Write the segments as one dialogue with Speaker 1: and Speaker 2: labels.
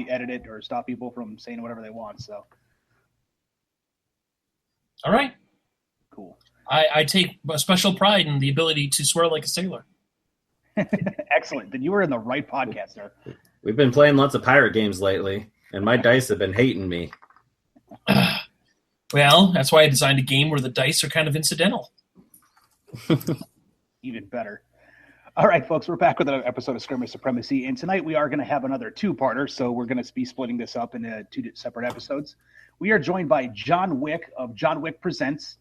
Speaker 1: really edit it or stop people from saying whatever they want. So,
Speaker 2: all right.
Speaker 1: Cool.
Speaker 2: I take a special pride in the ability to swear like a sailor.
Speaker 1: Excellent. Then you were in the right podcast, sir.
Speaker 3: We've been playing lots of pirate games lately, and my dice have been hating me.
Speaker 2: Well, that's why I designed a game where the dice are kind of incidental.
Speaker 1: Even better. All right, folks, we're back with another episode of Skirmish Supremacy, and tonight we are going to have another two-parter, so we're going to be splitting this up into two separate episodes. We are joined by John Wick of John Wick Presents,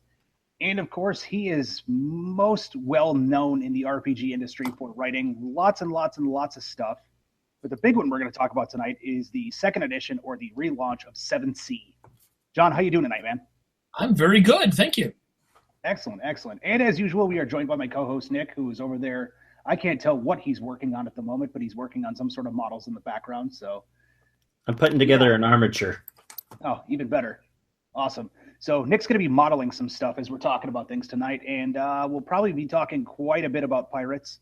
Speaker 1: and of course, he is most well-known in the RPG industry for writing lots and lots and lots of stuff. But the big one we're going to talk about tonight is the second edition or the relaunch of 7C. John, how you doing tonight, man?
Speaker 2: I'm very good, thank you.
Speaker 1: Excellent, excellent. And as usual, we are joined by my co-host, Nick, who is over there. I can't tell what he's working on at the moment, but he's working on some sort of models in the background. So
Speaker 3: I'm putting together an armature.
Speaker 1: Oh, even better. Awesome. So Nick's going to be modeling some stuff as we're talking about things tonight, and we'll probably be talking quite a bit about pirates,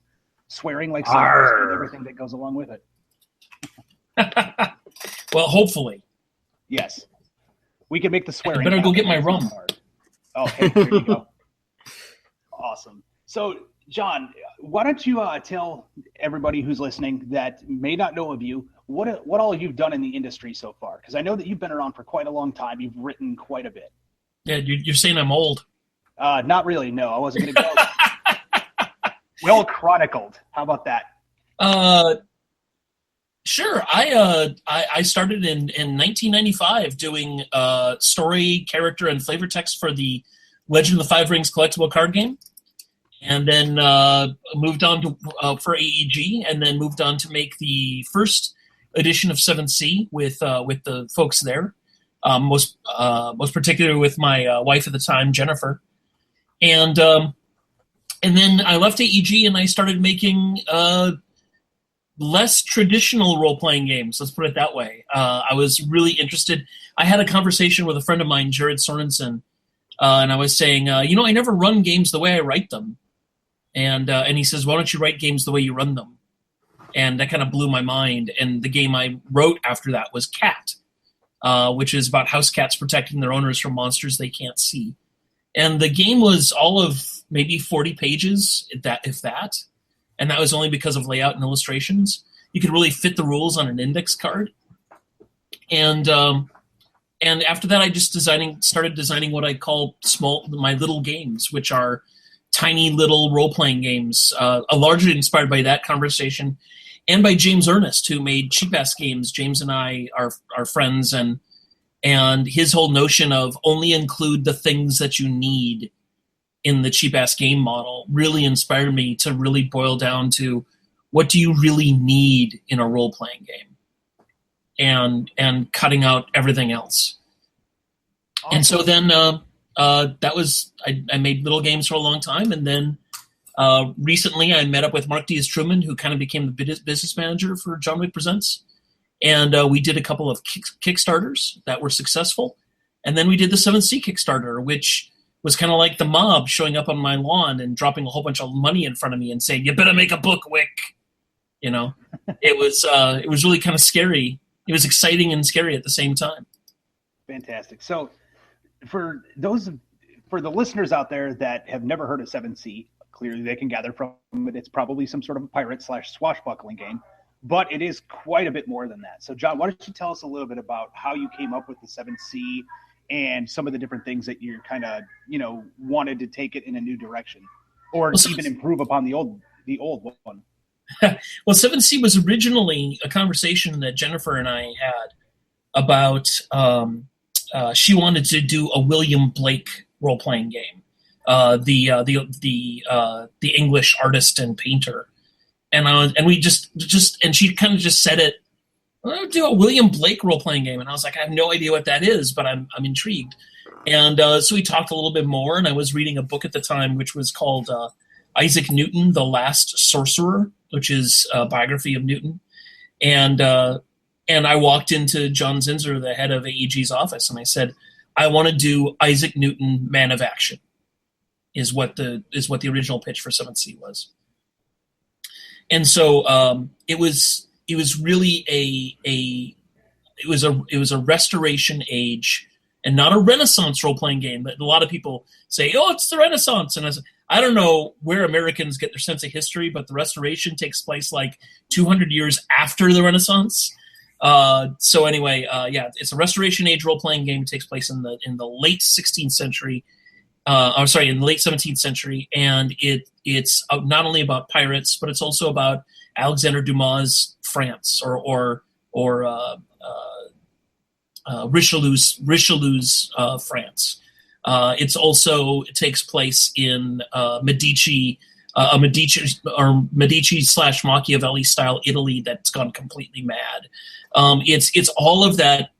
Speaker 1: swearing like sailors, and everything that goes along with it.
Speaker 2: Well, hopefully.
Speaker 1: Yes. We can make the swearing.
Speaker 2: I better go get my rum.
Speaker 1: Oh, hey, there you go. Awesome. So, John, why don't you tell everybody who's listening that may not know of you what all you've done in the industry so far? Because I know that you've been around for quite a long time. You've written quite a bit.
Speaker 2: Yeah, you're saying I'm old.
Speaker 1: Not really. No, I wasn't going to go. Well chronicled. How about that?
Speaker 2: Sure. I started in 1995 doing story, character, and flavor text for the Legend of the Five Rings collectible card game, and then moved on to for AEG, and then moved on to make the first edition of 7C with the folks there, most particularly with my wife at the time, Jennifer, and then I left AEG and I started making less traditional role-playing games, let's put it that way. I was really interested. I had a conversation with a friend of mine, Jared Sorensen, and I was saying, I never run games the way I write them. And he says, why don't you write games the way you run them? And that kind of blew my mind. And the game I wrote after that was Cat, which is about house cats protecting their owners from monsters they can't see. And the game was all of maybe 40 pages, if that. And that was only because of layout and illustrations. You could really fit the rules on an index card. And after that, I just started designing what I call my little games, which are tiny little role-playing games, largely inspired by that conversation and by James Ernest, who made cheap-ass games. James and I are friends, and his whole notion of only include the things that you need in the cheap-ass game model really inspired me to really boil down to what do you really need in a role-playing game, and cutting out everything else. Awesome. And so then that was I made little games for a long time, and then recently I met up with Mark Diaz-Truman, who kind of became the business manager for John Wick Presents, and we did a couple of Kickstarters that were successful, and then we did the 7C Kickstarter, which was kind of like the mob showing up on my lawn and dropping a whole bunch of money in front of me and saying, "You better make a book, Wick." It was really kind of scary. It was exciting and scary at the same time.
Speaker 1: Fantastic. So, for the listeners out there that have never heard of 7C, clearly they can gather from it it's probably some sort of pirate/swashbuckling game, but it is quite a bit more than that. So, John, why don't you tell us a little bit about how you came up with the 7C and some of the different things that you're kind of, wanted to take it in a new direction, or even improve upon the old one.
Speaker 2: Well, 7C was originally a conversation that Jennifer and I had about she wanted to do a William Blake role-playing game, the English artist and painter, and we just and she kind of just said it. I'll do a William Blake role-playing game. And I was like, I have no idea what that is, but I'm intrigued. And so we talked a little bit more, and I was reading a book at the time which was called Isaac Newton, The Last Sorcerer, which is a biography of Newton. And I walked into John Zinser, the head of AEG's office, and I said, I want to do Isaac Newton, Man of Action, is what the original pitch for 7C was. And so it was really it was a Restoration Age and not a Renaissance role-playing game. But a lot of people say, "Oh, it's the Renaissance," and I don't know where Americans get their sense of history, but the Restoration takes place like 200 years after the Renaissance. So anyway, it's a Restoration Age role-playing game. It takes place in the late 16th century. In the late 17th century, and it's not only about pirates, but it's also about Alexander Dumas' France or Richelieu's France. It takes place in Medici / Machiavelli style Italy that's gone completely mad. It's all of that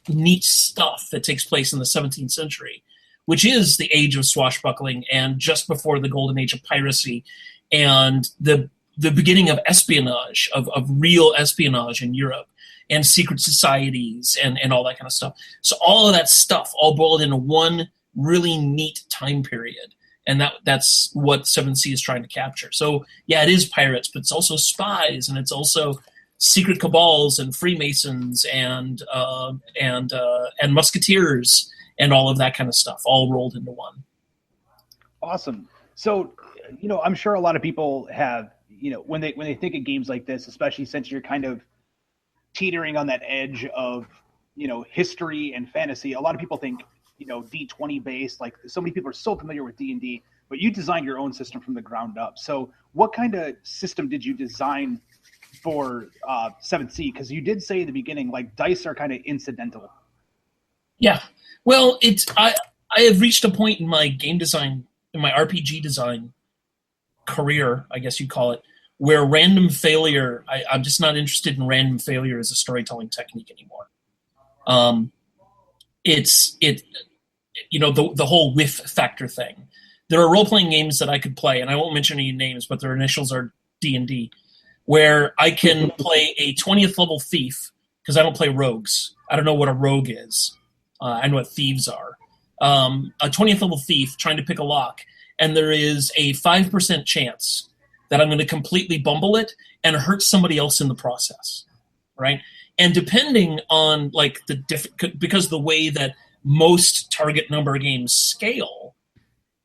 Speaker 2: neat stuff that takes place in the 17th century, which is the age of swashbuckling and just before the golden age of piracy and the beginning of espionage, of real espionage in Europe and secret societies and all that kind of stuff. So all of that stuff all boiled into one really neat time period. And that's what 7th Sea is trying to capture. So yeah, it is pirates, but it's also spies, and it's also secret cabals and Freemasons and musketeers and all of that kind of stuff, all rolled into one.
Speaker 1: Awesome. So, I'm sure a lot of people have, when they think of games like this, especially since you're kind of teetering on that edge of, history and fantasy, a lot of people think, D20 based. Like, so many people are so familiar with D&D, but you designed your own system from the ground up. So what kind of system did you design for 7th Sea? Because you did say in the beginning, like, dice are kind of incidental.
Speaker 2: Yeah. Well, I have reached a point in my game design, in my RPG design career, I guess you'd call it, where random failure, I'm just not interested in random failure as a storytelling technique anymore. The whole whiff factor thing. There are role-playing games that I could play, and I won't mention any names, but their initials are D&D, where I can play a 20th level thief, because I don't play rogues. I don't know what a rogue is. I know what thieves are. A 20th level thief trying to pick a lock, and there is a 5% chance that I'm going to completely bumble it and hurt somebody else in the process, right? And depending on because the way that most target number games scale,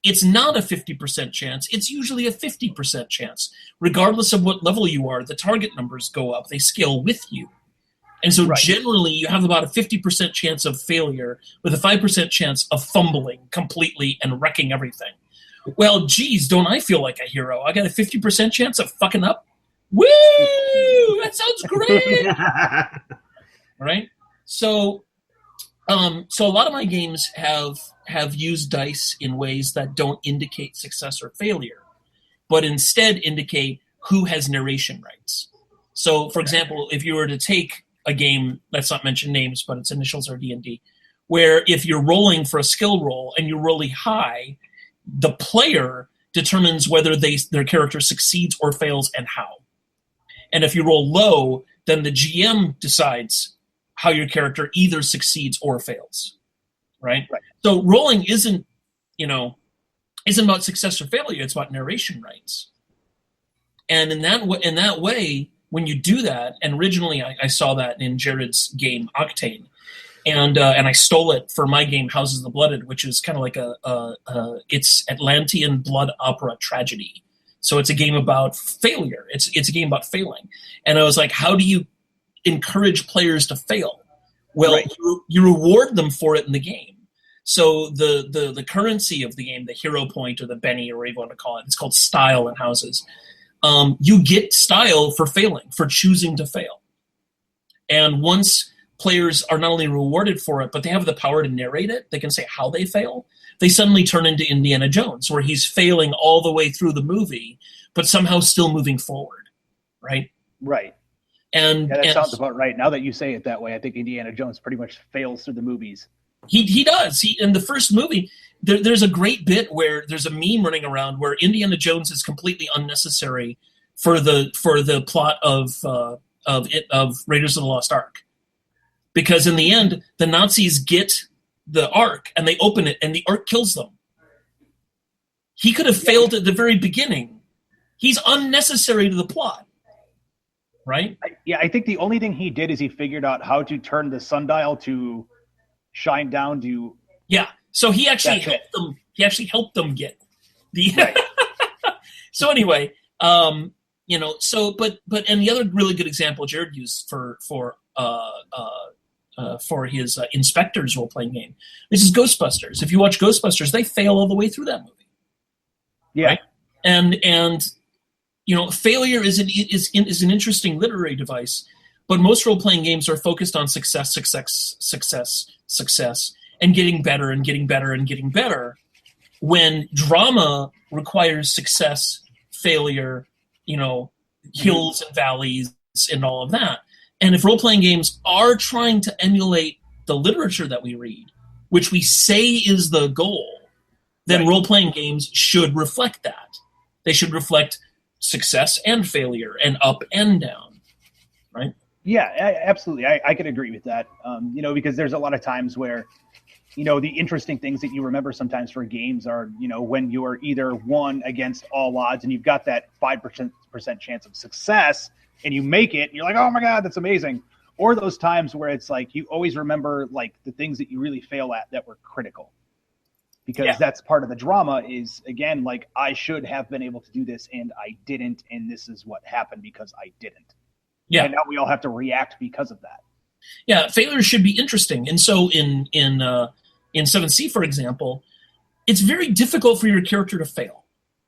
Speaker 2: it's not a 50% chance. It's usually a 50% chance. Regardless of what level you are, the target numbers go up. They scale with you. And so Generally, you have about a 50% chance of failure with a 5% chance of fumbling completely and wrecking everything. Well, geez, don't I feel like a hero? I got a 50% chance of fucking up? Woo! That sounds great! Right? So a lot of my games have used dice in ways that don't indicate success or failure, but instead indicate who has narration rights. So, for example, if you were to take a game, let's not mention names, but its initials are D&D, where if you're rolling for a skill roll and you're really high, the player determines whether their character succeeds or fails and how. And if you roll low, then the GM decides how your character either succeeds or fails, right? So rolling isn't about success or failure. It's about narration rights. And in that way, when you do that, and originally I saw that in Jared's game Octane, and I stole it for my game Houses of the Blooded, which is kind of like it's Atlantean blood opera tragedy. So it's a game about failure. It's a game about failing. And I was like, how do you encourage players to fail? Well, you reward them for it in the game. So the currency of the game, the hero point or the Benny or whatever you want to call it, it's called style in Houses. You get style for failing, for choosing to fail. And once players are not only rewarded for it, but they have the power to narrate it, they can say how they fail, they suddenly turn into Indiana Jones, where he's failing all the way through the movie, but somehow still moving forward, right?
Speaker 1: Right.
Speaker 2: And
Speaker 1: that sounds about right. Now that you say it that way, I think Indiana Jones pretty much fails through the movies.
Speaker 2: He does. In the first movie, there's a great bit where there's a meme running around where Indiana Jones is completely unnecessary for the plot of Raiders of the Lost Ark, because in the end the Nazis get the Ark and they open it and the Ark kills them. He could have failed at the very beginning. He's unnecessary to the plot. right?
Speaker 1: I think the only thing he did is he figured out how to turn the sundial to shine down to.
Speaker 2: Yeah. So he actually helped them. He actually helped them get the. Right. So anyway, and the other really good example Jared used for his Inspectors role-playing game, this is Ghostbusters. If you watch Ghostbusters, they fail all the way through that movie.
Speaker 1: Yeah.
Speaker 2: Right? And failure is an interesting literary device, but most role-playing games are focused on success, and getting better and getting better and getting better. When drama requires success, failure, hills and valleys and all of that. And if role-playing games are trying to emulate the literature that we read, which we say is the goal, then role-playing games should reflect that. They should reflect success and failure and up and down, right?
Speaker 1: Yeah, absolutely. I could agree with that, because there's a lot of times where, the interesting things that you remember sometimes for games are, when you're either won against all odds and you've got that 5% chance of success and you make it and you're like, oh my God, that's amazing. Or those times where it's like, you always remember like the things that you really fail at that were critical. Because that's part of the drama is, again, like I should have been able to do this and I didn't. And this is what happened because I didn't. Yeah. And now we all have to react because of that.
Speaker 2: Yeah. Failure should be interesting. And so in 7C, for example, it's very difficult for your character to fail.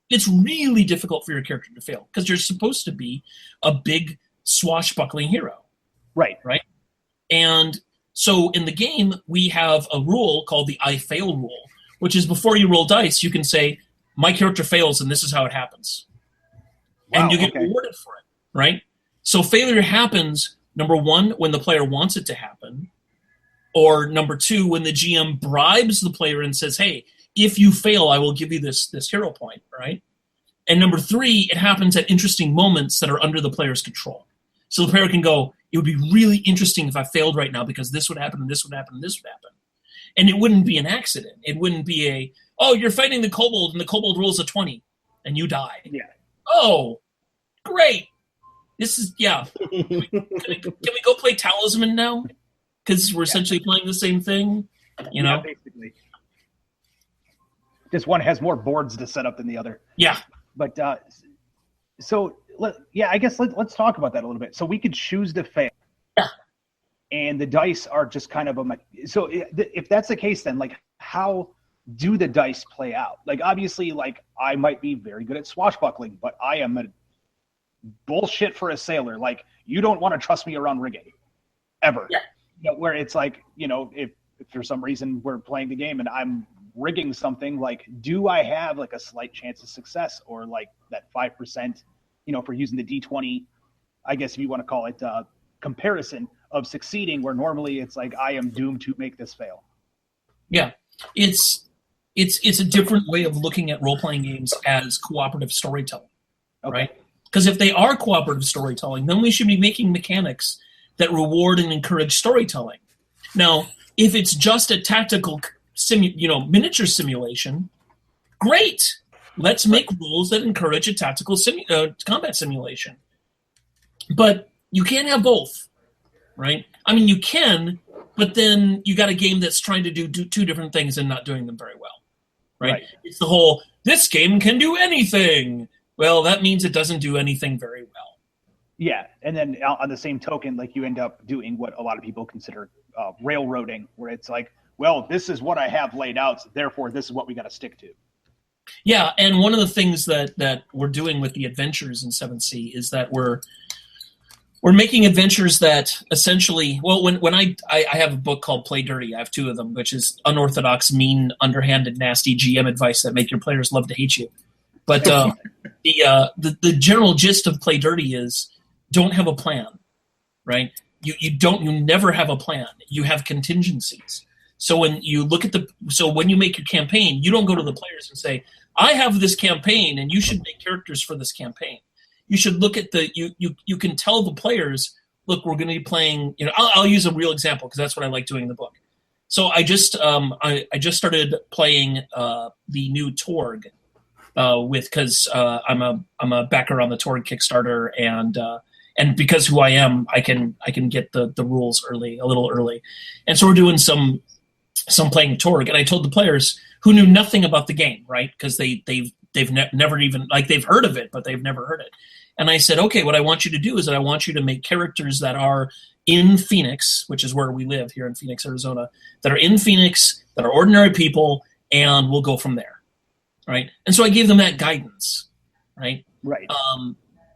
Speaker 2: It's really difficult for your character to fail because you're supposed to be a big swashbuckling hero.
Speaker 1: Right.
Speaker 2: Right. And so in the game, we have a rule called the I fail rule, which is before you roll dice, you can say, my character fails and this is how it happens. Wow, and you get rewarded for it, right? So failure happens, number one, when the player wants it to happen, or number two, when the GM bribes the player and says, hey, if you fail, I will give you this hero point, right? And number three, it happens at interesting moments that are under the player's control. So the player can go, it would be really interesting if I failed right now because this would happen and this would happen and this would happen. And it wouldn't be an accident. It wouldn't be you're fighting the kobold and the kobold rolls a 20 and you die.
Speaker 1: Yeah.
Speaker 2: Oh, great. This is, yeah. Can we go play Talisman now? Because we're essentially playing the same thing,
Speaker 1: Yeah, basically. Just one has more boards to set up than the other.
Speaker 2: Yeah.
Speaker 1: But I guess let's talk about that a little bit. So we could choose to fail.
Speaker 2: Yeah.
Speaker 1: And the dice are just kind of so if that's the case, then like how do the dice play out? Like obviously, like I might be very good at swashbuckling, but I am a bullshit for a sailor. Like you don't want to trust me around rigging, ever.
Speaker 2: Yeah.
Speaker 1: Where it's like if for some reason we're playing the game and I'm rigging something, like do I have like a slight chance of success or like that 5%? For using the D20, I guess if you want to call it comparison of succeeding, where normally it's like I am doomed to make this fail.
Speaker 2: Yeah, it's a different way of looking at role-playing games as cooperative storytelling, right? Because if they are cooperative storytelling, then we should be making mechanics that reward and encourage storytelling. Now, if it's just a tactical miniature simulation, great. Let's make rules that encourage a tactical combat simulation. But you can't have both. Right? I mean, you can, but then you got a game that's trying to do two different things and not doing them very well. Right? It's the whole, this game can do anything. Well, that means it doesn't do anything very well.
Speaker 1: Yeah, and then on the same token, like you end up doing what a lot of people consider railroading, where it's like, well, this is what I have laid out, so therefore this is what we got to stick to.
Speaker 2: Yeah, and one of the things that we're doing with the adventures in 7C is that we're making adventures that essentially, well, when I have a book called Play Dirty, I have two of them, which is unorthodox, mean, underhanded, nasty GM advice that make your players love to hate you. But the general gist of Play Dirty is don't have a plan, right? You never have a plan. You have contingencies. So when you when you make your campaign, you don't go to the players and say, I have this campaign and you should make characters for this campaign. You should look at you can tell the players, look, we're going to be playing, I'll use a real example because that's what I like doing in the book. So I just started playing the new Torg because I'm a backer on the Torg Kickstarter, and And because who I am, I can get the rules a little early. And so we're doing some playing Torg, and I told the players who knew nothing about the game, right? Because they've never even, like, they've heard of it, but they've never heard it. And I said, okay, what I want you to do is that I want you to make characters that are in Phoenix, which is where we live here in Phoenix, Arizona, that are in Phoenix, that are ordinary people, and we'll go from there, right? And so I gave them that guidance, right?
Speaker 1: Right.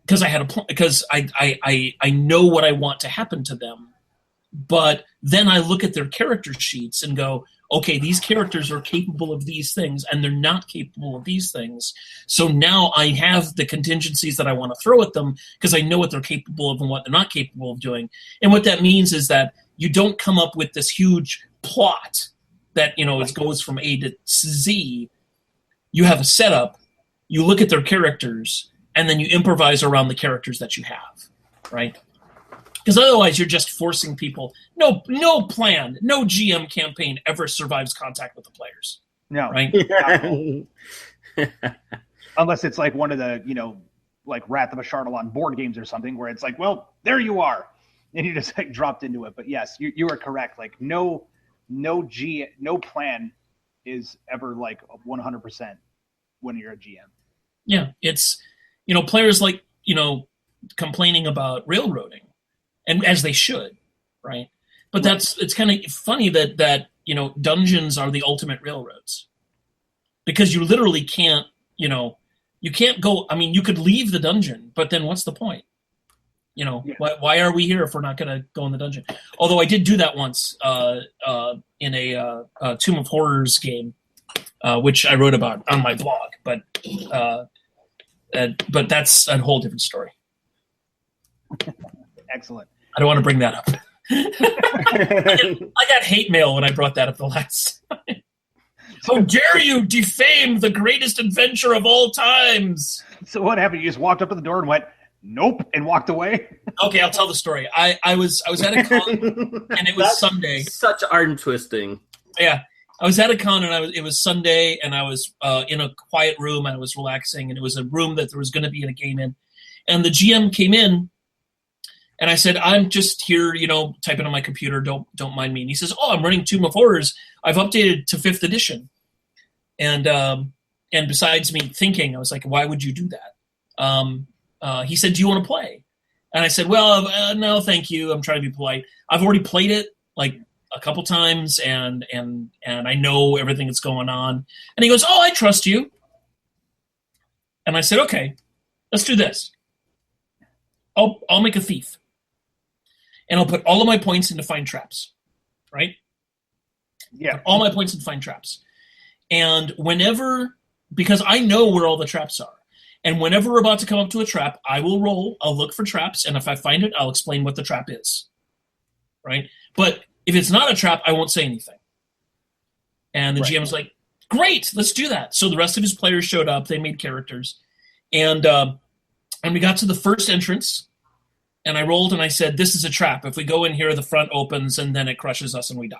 Speaker 2: Because I had a plan, because I know what I want to happen to them, but then I look at their character sheets and go, okay, these characters are capable of these things, and they're not capable of these things. So now I have the contingencies that I want to throw at them because I know what they're capable of and what they're not capable of doing. And what that means is that you don't come up with this huge plot that, it goes from A to Z. You have a setup, you look at their characters, and then you improvise around the characters that you have, right? Because otherwise you're just forcing people. No plan, no GM campaign ever survives contact with the players.
Speaker 1: No.
Speaker 2: Right?
Speaker 1: Unless it's like one of the, like Wrath of a Charlatan board games or something where it's like, well, there you are. And you just like dropped into it. But yes, you are correct. Like no plan is ever like 100% when you're a GM.
Speaker 2: Yeah. It's, players like, complaining about railroading. And as they should, right? But it's kind of funny that dungeons are the ultimate railroads, because you literally can't, you can't go. I mean, you could leave the dungeon, but then what's the point? Why are we here if we're not going to go in the dungeon? Although I did do that once in a Tomb of Horrors game, which I wrote about on my blog, but that's a whole different story.
Speaker 1: Excellent.
Speaker 2: I don't want to bring that up. I got hate mail when I brought that up the last time. How dare you defame the greatest adventure of all times?
Speaker 1: So what happened? You just walked up to the door and went, nope, and walked away?
Speaker 2: Okay, I'll tell the story. I was at a con, and it was Sunday.
Speaker 3: Such arm twisting.
Speaker 2: Yeah. I was at a con, and it was Sunday, and I was in a quiet room, and I was relaxing, and it was a room that there was going to be a game in. And the GM came in, and I said, I'm just here, typing on my computer. Don't mind me. And he says, oh, I'm running Tomb of Horrors. I've updated to 5th edition. And besides me thinking, I was like, why would you do that? He said, do you want to play? And I said, well, no, thank you. I'm trying to be polite. I've already played it like a couple times, and I know everything that's going on. And he goes, oh, I trust you. And I said, okay, let's do this. I'll make a thief. And I'll put all of my points into find traps, right?
Speaker 1: Yeah.
Speaker 2: Put all my points into find traps. And because I know where all the traps are, and whenever we're about to come up to a trap, I will roll, I'll look for traps, and if I find it, I'll explain what the trap is, right? But if it's not a trap, I won't say anything. And the GM's like, great, let's do that. So the rest of his players showed up, they made characters, and we got to the first entrance, and I rolled and I said, this is a trap. If we go in here, the front opens and then it crushes us and we die.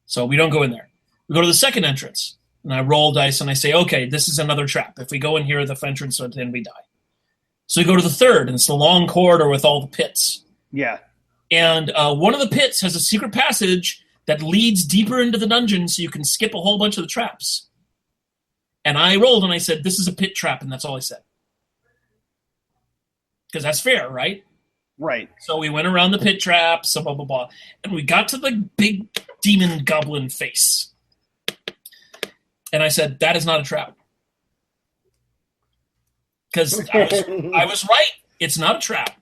Speaker 2: So we don't go in there. We go to the second entrance, and I roll dice and I say, okay, this is another trap. If we go in here, the entrance, then we die. So we go to the third, and it's the long corridor with all the pits.
Speaker 1: Yeah.
Speaker 2: And one of the pits has a secret passage that leads deeper into the dungeon so you can skip a whole bunch of the traps. And I rolled and I said, this is a pit trap, and that's all I said. Because that's fair, right?
Speaker 1: Right.
Speaker 2: So we went around the pit traps, blah, blah, blah. And we got to the big demon goblin face. And I said, that is not a trap. Because I was right. It's not a trap.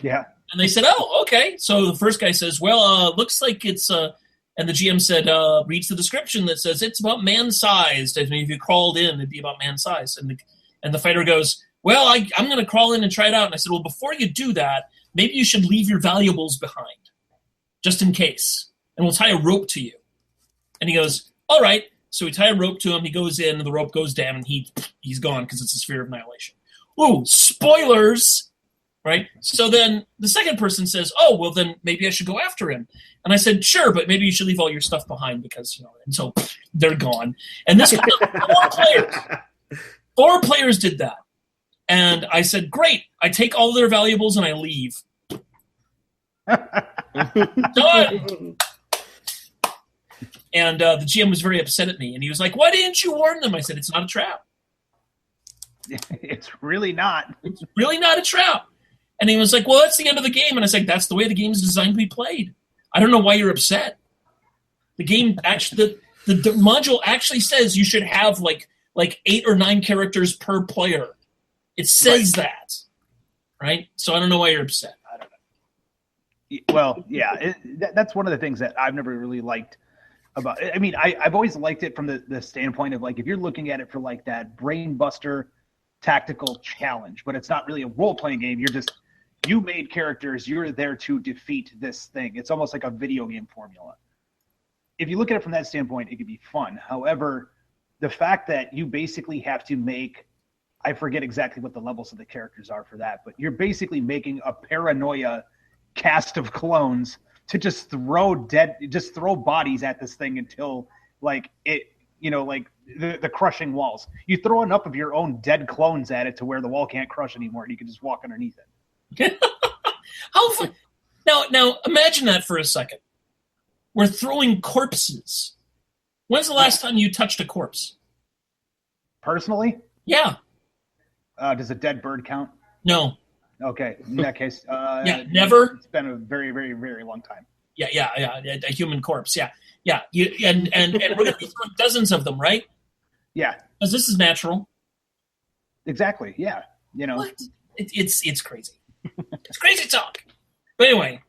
Speaker 1: Yeah.
Speaker 2: And they said, oh, okay. So the first guy says, well, looks like it's... and the GM said, reads the description that says it's about man-sized. I mean, if you crawled in, it'd be about man-sized. And the fighter goes, well, I'm going to crawl in and try it out. And I said, well, before you do that, maybe you should leave your valuables behind, just in case. And we'll tie a rope to you. And he goes, all right. So we tie a rope to him. He goes in, and the rope goes down, and he's gone because it's a sphere of annihilation. Ooh, spoilers, right? So then the second person says, oh, well, then maybe I should go after him. And I said, sure, but maybe you should leave all your stuff behind because, and so they're gone. And this was 4 players. 4 players did that. And I said, great. I take all their valuables and I leave. Done. And the GM was very upset at me. And he was like, why didn't you warn them? I said, it's not a trap.
Speaker 1: It's really not.
Speaker 2: It's really not a trap. And he was like, well, that's the end of the game. And I said, that's the way the game is designed to be played. I don't know why you're upset. The game actually, the module actually says you should have like 8 or 9 characters per player. It says that, right? So I don't know why you're upset. I don't
Speaker 1: know. Well, yeah, that's one of the things that I've never really liked about it. I mean, I've always liked it from the standpoint of like if you're looking at it for like that brain buster tactical challenge, but it's not really a role-playing game. You made characters. You're there to defeat this thing. It's almost like a video game formula. If you look at it from that standpoint, it could be fun. However, the fact that you basically have to make, I forget exactly what the levels of the characters are for that, but you're basically making a paranoia cast of clones to just throw bodies at this thing until like it, like the crushing walls. You throw enough of your own dead clones at it to where the wall can't crush anymore and you can just walk underneath it.
Speaker 2: How fun. Now imagine that for a second. We're throwing corpses. When's the last time you touched a corpse?
Speaker 1: Personally?
Speaker 2: Yeah.
Speaker 1: Does a dead bird count?
Speaker 2: No.
Speaker 1: Okay. In that case,
Speaker 2: never.
Speaker 1: It's been a very, very, very long time.
Speaker 2: Yeah. A human corpse. Yeah. And we're going to be throwing dozens of them, right?
Speaker 1: Yeah.
Speaker 2: Because this is natural.
Speaker 1: Exactly. Yeah.
Speaker 2: What? It's crazy. It's crazy talk. But anyway,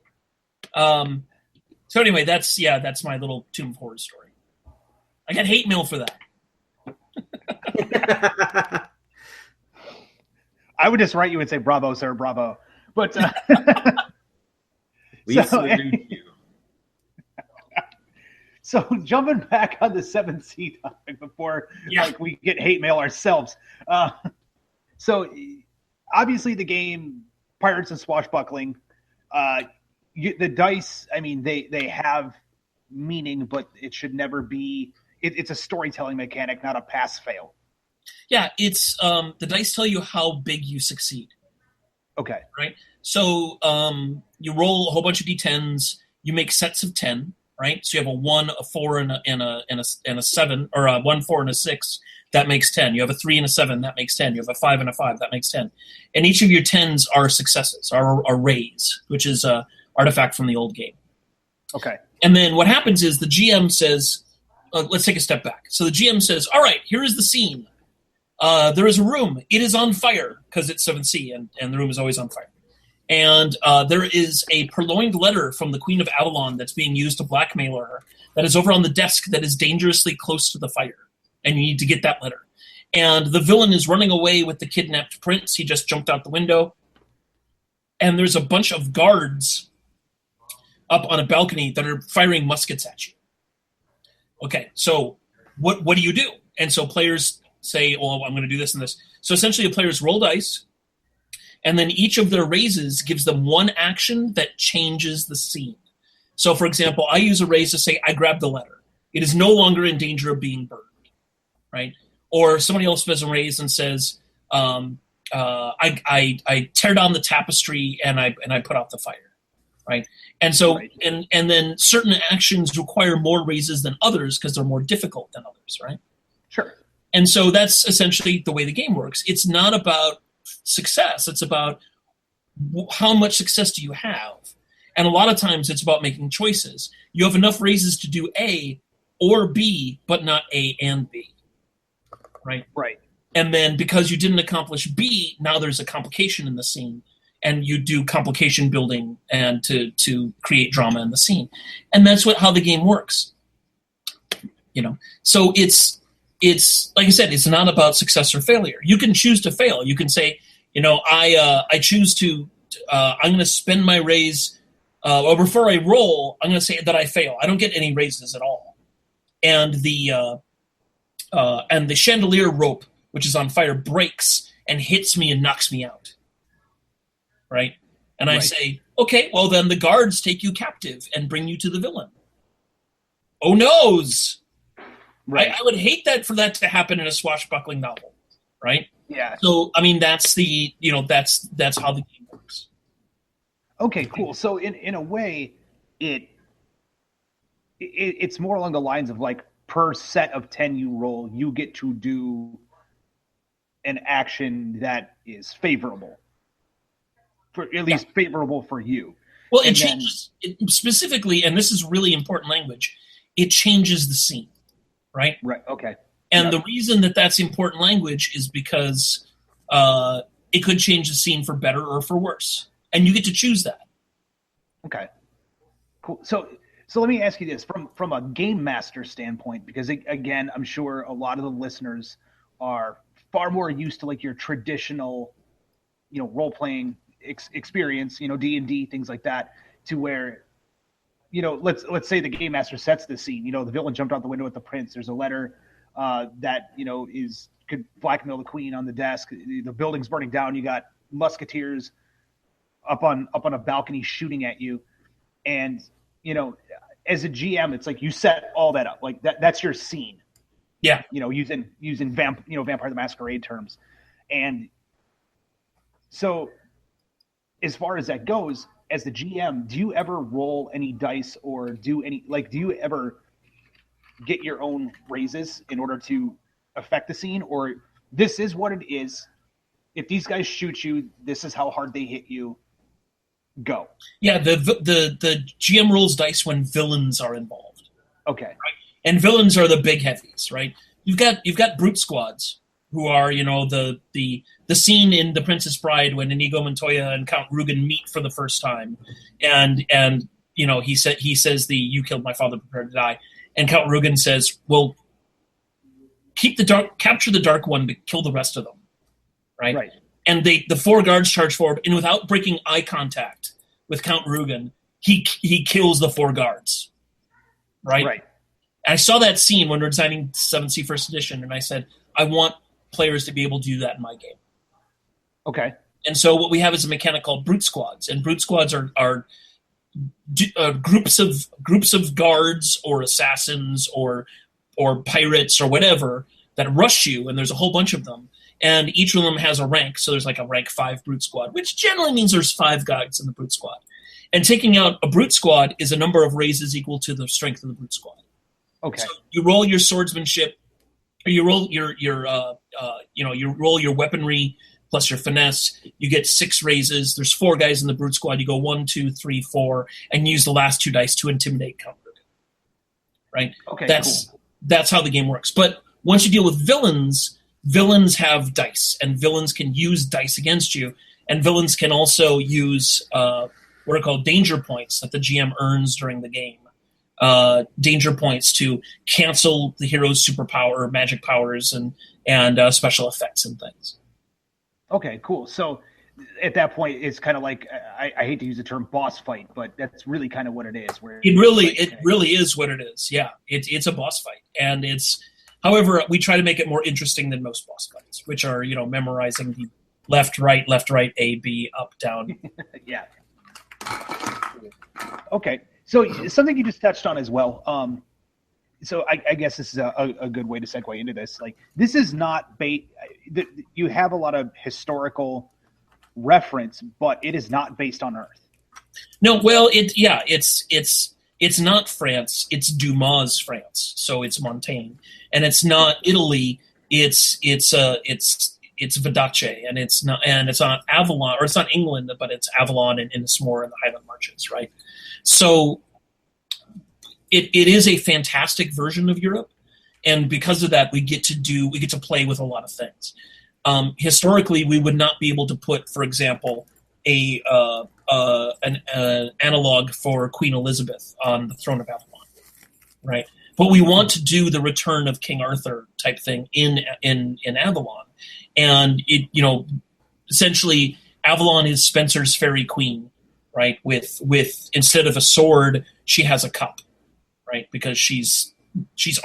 Speaker 2: that's my little Tomb of Horror story. I got hate mail for that.
Speaker 1: I would just write you and say, bravo, sir, bravo. But
Speaker 3: we salute you.
Speaker 1: So jumping back on the 7C topic before we get hate mail ourselves. So obviously the game, Pirates and Swashbuckling, the dice, I mean, they have meaning, but it should never be – it's a storytelling mechanic, not a pass-fail.
Speaker 2: Yeah, it's the dice tell you how big you succeed.
Speaker 1: Okay.
Speaker 2: Right? So you roll a whole bunch of D10s. You make sets of 10, right? So you have a 1, a 4, and a 7, or a 1, 4, and a 6. That makes 10. You have a 3 and a 7. That makes 10. You have a 5 and a 5. That makes 10. And each of your 10s are successes, are rays, which is an artifact from the old game.
Speaker 1: Okay.
Speaker 2: And then what happens is the GM says, let's take a step back. So the GM says, all right, here is the scene. There is a room. It is on fire because it's 7C, and the room is always on fire. And there is a purloined letter from the Queen of Avalon that's being used to blackmail her that is over on the desk that is dangerously close to the fire. And you need to get that letter. And the villain is running away with the kidnapped prince. He just jumped out the window. And there's a bunch of guards up on a balcony that are firing muskets at you. Okay, so what do you do? And so players say, well, I'm going to do this and this. So essentially the players roll dice, and then each of their raises gives them one action that changes the scene. So, for example, I use a raise to say, I grabbed the letter. It is no longer in danger of being burned, right? Or somebody else does a raise and says, I tear down the tapestry and I put out the fire, right? And so, right. and then certain actions require more raises than others because they're more difficult than others, right?
Speaker 1: Sure.
Speaker 2: And so that's essentially the way the game works. It's not about success. It's about how much success do you have? And a lot of times it's about making choices. You have enough raises to do A or B, but not A and B, right?
Speaker 1: Right.
Speaker 2: And then because you didn't accomplish B, now there's a complication in the scene. And you do complication building and to create drama in the scene. And that's how the game works. So it's like I said, it's not about success or failure. You can choose to fail. You can say, I choose to, I'm going to spend my raise, or before I roll, I'm going to say that I fail. I don't get any raises at all. And the chandelier rope, which is on fire, breaks and hits me and knocks me out. Right? And I say, okay, well then the guards take you captive and bring you to the villain. Oh noes! Right. I would hate that for that to happen in a swashbuckling novel, right?
Speaker 1: Yeah.
Speaker 2: So I mean, that's the that's how the game works.
Speaker 1: Okay, cool. So in a way, it's more along the lines of like per set of 10 you roll, you get to do an action that is favorable, for at least favorable for you.
Speaker 2: Well, it changes specifically, and this is really important language. It changes the scene, right?
Speaker 1: Right. Okay.
Speaker 2: And the reason that that's important language is because it could change the scene for better or for worse, and you get to choose that.
Speaker 1: Okay. Cool. So let me ask you this from a game master standpoint, because again, I'm sure a lot of the listeners are far more used to like your traditional, role playing experience, D&D, things like that, to where, let's say the game master sets the scene. The villain jumped out the window with the prince. There's a letter that could blackmail the queen on the desk. The building's burning down. You got musketeers up on a balcony shooting at you, and as a GM, it's like you set all that up. Like that's your scene.
Speaker 2: Yeah.
Speaker 1: Using Vampire the Masquerade terms. And so as far as that goes, as the GM, do you ever roll any dice or do you ever get your own raises in order to affect the scene? Or this is what it is. If these guys shoot you, this is how hard they hit you. Go.
Speaker 2: Yeah, the GM rolls dice when villains are involved.
Speaker 1: Okay.
Speaker 2: Right? And villains are the big heavies, right? You've got brute squads who are, the scene in The Princess Bride when Inigo Montoya and Count Rugen meet for the first time, and he says "You killed my father, prepare to die," and Count Rugen says, "Well, capture the dark one, but kill the rest of them," right?
Speaker 1: Right.
Speaker 2: And the four guards charge forward, and without breaking eye contact with Count Rugen, he kills the four guards, right?
Speaker 1: Right.
Speaker 2: And I saw that scene when we were designing 7th First Edition, and I said, I want players to be able to do that in my game.
Speaker 1: Okay.
Speaker 2: And so what we have is a mechanic called brute squads, and brute squads are groups of guards or assassins or pirates or whatever that rush you, and there's a whole bunch of them. And each of them has a rank, so there's like a rank 5 brute squad, which generally means there's 5 guys in the brute squad. And taking out a brute squad is a number of raises equal to the strength of the brute squad.
Speaker 1: Okay.
Speaker 2: So you roll your swordsmanship, or you roll you roll your weaponry plus your finesse. You get 6 raises. There's 4 guys in the brute squad. You go 1, 2, 3, 4, and use the last 2 dice to intimidate Count Rugen. Right.
Speaker 1: Okay.
Speaker 2: That's how the game works. But once you deal with villains have dice, and villains can use dice against you, and villains can also use what are called danger points that the GM earns during the game. Danger points to cancel the hero's superpower, magic powers, and special effects and things.
Speaker 1: Okay, cool. So at that point, it's kind of like I hate to use the term boss fight, but that's really kind of what it is. Where
Speaker 2: it really is what it is. Yeah, it's a boss fight, and it's. However, we try to make it more interesting than most boss fights, which are memorizing the left, right, A, B, up, down.
Speaker 1: Yeah. Okay. So something you just touched on as well. So I guess this is a good way to segue into this. Like, this is not you have a lot of historical reference, but it is not based on Earth.
Speaker 2: No, well, it's not France. It's Dumas' France, so it's Montaigne, and it's not Italy. It's Vidace, and it's not Avalon, or it's not England, but it's Avalon and Innismore and the Highland Marches, right? So it is a fantastic version of Europe, and because of that, we get to play with a lot of things. Historically, we would not be able to put, for example, an analog for Queen Elizabeth on the throne of Avalon, right? But we want to do the Return of King Arthur type thing in Avalon, and essentially Avalon is Spencer's fairy queen, right? With instead of a sword, she has a cup, right? Because she's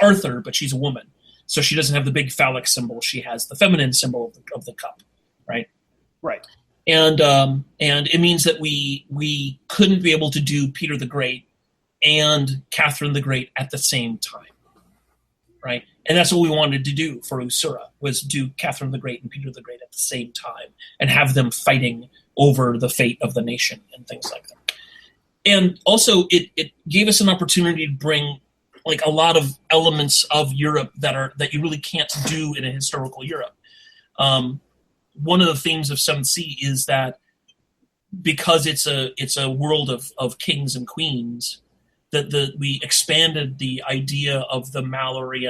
Speaker 2: Arthur, but she's a woman, so she doesn't have the big phallic symbol. She has the feminine symbol of the cup, right?
Speaker 1: Right.
Speaker 2: And it means that we couldn't be able to do Peter the Great and Catherine the Great at the same time, right? And that's what we wanted to do for Usura, was do Catherine the Great and Peter the Great at the same time and have them fighting over the fate of the nation and things like that. And also, it gave us an opportunity to bring like a lot of elements of Europe that you really can't do in a historical Europe. One of the themes of 7th Sea is that because it's a world of kings and queens, that we expanded the idea of the Mallory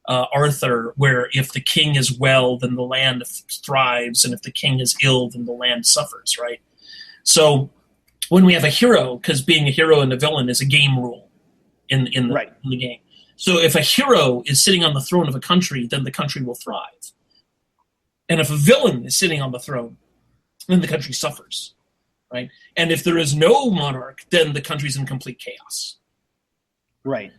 Speaker 2: Arthur, where if the king is well, then the land thrives, and if the king is ill, then the land suffers, right? So when we have a hero, because being a hero and a villain is a game rule in the game. So if a hero is sitting on the throne of a country, then the country will thrive. And if a villain is sitting on the throne, then the country suffers, right? And if there is no monarch, then the country's in complete chaos.
Speaker 1: Right.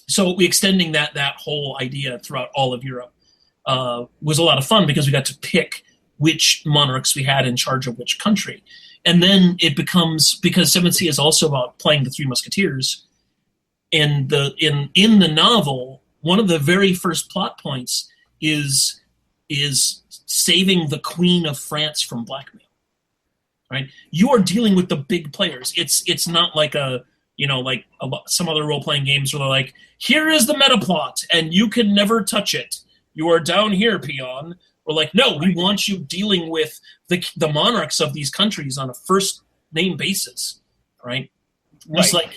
Speaker 2: So we extending that whole idea throughout all of Europe was a lot of fun because we got to pick which monarchs we had in charge of which country. And then it becomes, because 7th Sea is also about playing the Three Musketeers, in the novel, one of the very first plot points is saving the Queen of France from blackmail. Right? You are dealing with the big players. It's not like some other role-playing games where they're like, here is the meta plot, and you can never touch it. You are down here, peon. We're like, no, we want you dealing with the monarchs of these countries on a first-name basis, right? Just like,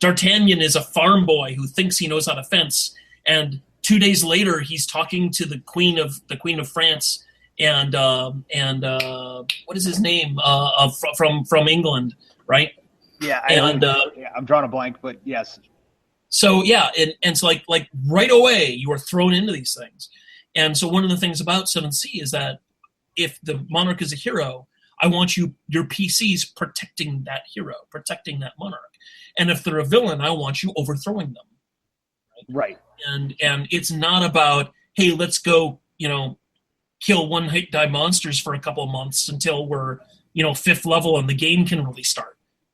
Speaker 2: D'Artagnan is a farm boy who thinks he knows how to fence, and 2 days later he's talking to the Queen of France and what is his name from England, right?
Speaker 1: Yeah, I'm drawing a blank, but yes.
Speaker 2: So yeah, and it's like right away you are thrown into these things. And so one of the things about 7th Sea is that if the monarch is a hero, I want your PCs protecting that hero, protecting that monarch. And if they're a villain, I want you overthrowing them.
Speaker 1: Right.
Speaker 2: And it's not about, hey, let's go, kill one-hit die monsters for a couple of months until we're, 5th level and the game can really start.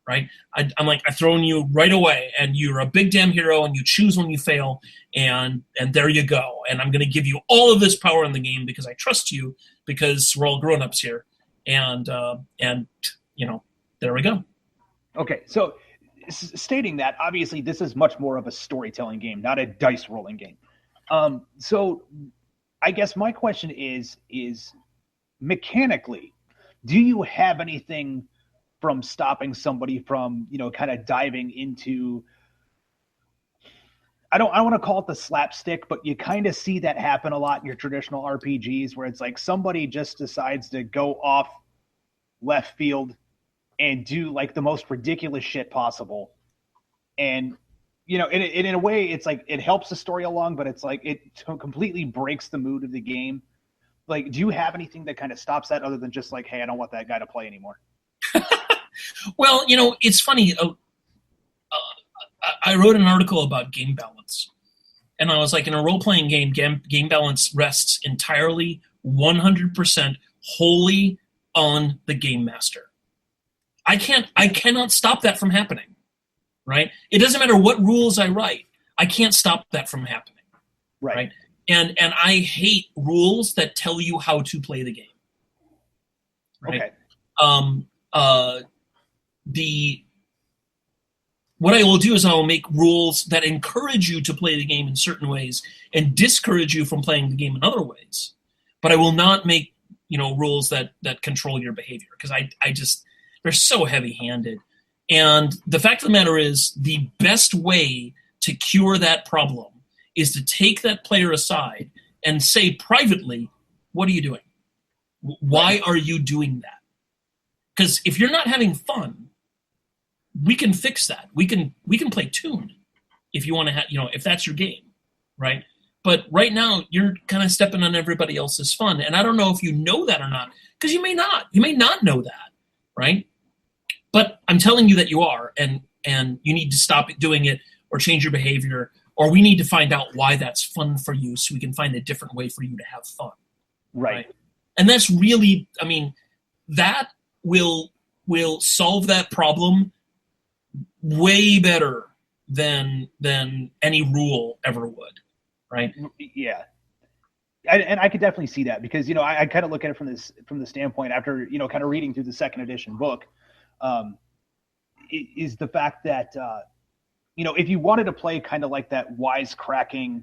Speaker 2: Right? I'm like, I've thrown you right away, and you're a big damn hero, and you choose when you fail, and there you go. And I'm going to give you all of this power in the game because I trust you, because we're all grown-ups here. And there we go.
Speaker 1: Okay, so stating that, obviously this is much more of a storytelling game, not a dice rolling game. So I guess my question is mechanically, do you have anything from stopping somebody from, kind of diving into, I don't want to call it the slapstick, but you kind of see that happen a lot in your traditional RPGs where it's like somebody just decides to go off left field and do like the most ridiculous shit possible. And, in a way, it's like it helps the story along, but it's like it completely breaks the mood of the game. Like, do you have anything that kind of stops that other than just like, hey, I don't want that guy to play anymore?
Speaker 2: Well, it's funny. I wrote an article about game balance. And I was like, in a role-playing game balance rests entirely 100% wholly on the game master. I cannot stop that from happening, right? It doesn't matter what rules I write. I can't stop that from happening, right? And I hate rules that tell you how to play the game. Right? Okay. What I will do is I will make rules that encourage you to play the game in certain ways and discourage you from playing the game in other ways. But I will not make, rules that control your behavior, because I just, they're so heavy-handed. And the fact of the matter is, the best way to cure that problem is to take that player aside and say privately, what are you doing? Why are you doing that? Because if you're not having fun, we can fix that. We can play Toon if you want to have, if that's your game, right? But right now you're kind of stepping on everybody else's fun, and I don't know if you know that or not, because you may not know that, right? But I'm telling you that you are, and you need to stop doing it or change your behavior, or we need to find out why that's fun for you, so we can find a different way for you to have fun, right? And that's really, that will solve that problem way better than any rule ever would, right?
Speaker 1: Yeah. And I could definitely see that because, I kind of look at it from the standpoint after, kind of reading through the second edition book, is the fact that, if you wanted to play kind of like that wisecracking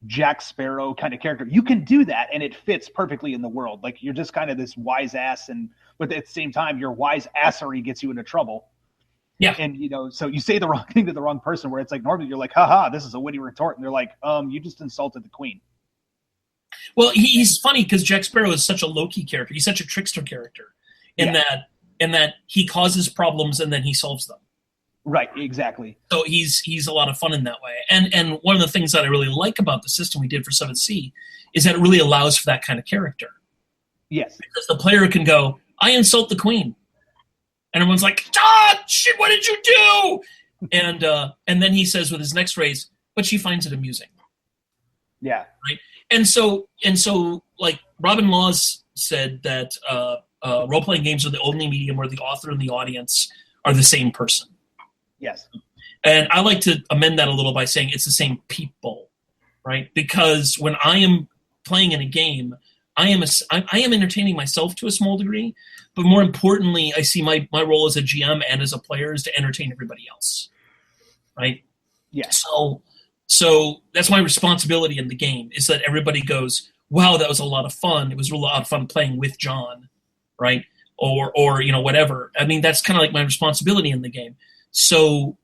Speaker 1: Jack Sparrow kind of character, you can do that and it fits perfectly in the world. Like you're just kind of this wise ass, but at the same time, your wise assery gets you into trouble.
Speaker 2: Yeah.
Speaker 1: And, so you say the wrong thing to the wrong person where it's like, normally you're like, haha, this is a witty retort. And they're like, you just insulted the queen.
Speaker 2: Well, he's funny because Jack Sparrow is such a low-key character. He's such a trickster character in that he causes problems and then he solves them.
Speaker 1: Right, exactly.
Speaker 2: So he's a lot of fun in that way. And one of the things that I really like about the system we did for 7th Sea is that it really allows for that kind of character.
Speaker 1: Yes.
Speaker 2: Because the player can go, I insult the queen. And everyone's like, ah, shit, what did you do? And then he says with his next phrase, but she finds it amusing.
Speaker 1: Yeah.
Speaker 2: Right? And so, like Robin Laws said that role-playing games are the only medium where the author and the audience are the same person.
Speaker 1: Yes.
Speaker 2: And I like to amend that a little by saying it's the same people, right? Because when I am playing in a game, I am entertaining myself to a small degree, but more importantly, I see my role as a GM and as a player is to entertain everybody else, right?
Speaker 1: Yeah.
Speaker 2: So that's my responsibility in the game is that everybody goes, wow, that was a lot of fun. It was a lot of fun playing with John, right? Or whatever. I mean, that's kind of like my responsibility in the game. So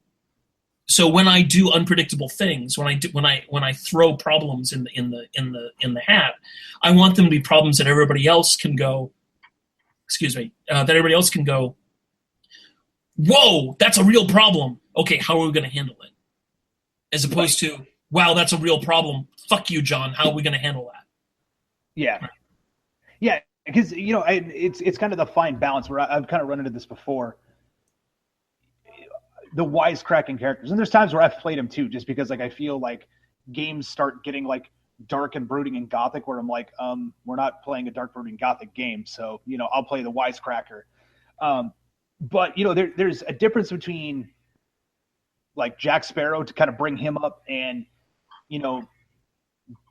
Speaker 2: when I do unpredictable things, when I throw problems in the hat, I want them to be problems that everybody else can go. That everybody else can go. Whoa, that's a real problem. Okay, how are we going to handle it? As opposed to, wow, that's a real problem. Fuck you, John. How are we going to handle that?
Speaker 1: Yeah, yeah, because it's kind of the fine balance where I've kind of run into this before. The wisecracking characters, and there's times where I've played them too, just because like I feel like games start getting like dark and brooding and gothic, where I'm like, we're not playing a dark brooding gothic game, so I'll play the wisecracker. But there's a difference between like Jack Sparrow to kind of bring him up, and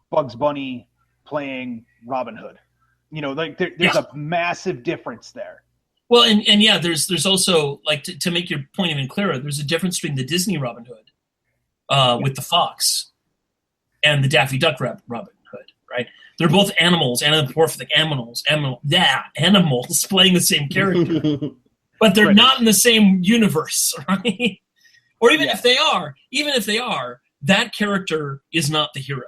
Speaker 1: Bugs Bunny playing Robin Hood. Like there's a massive difference there.
Speaker 2: Well, and yeah, there's also, like, to make your point even clearer, there's a difference between the Disney Robin Hood with the fox and the Daffy Duck Robin Hood, right? They're both anthropomorphic animals playing the same character. But they're not in the same universe, right? Or even if they are, that character is not the hero,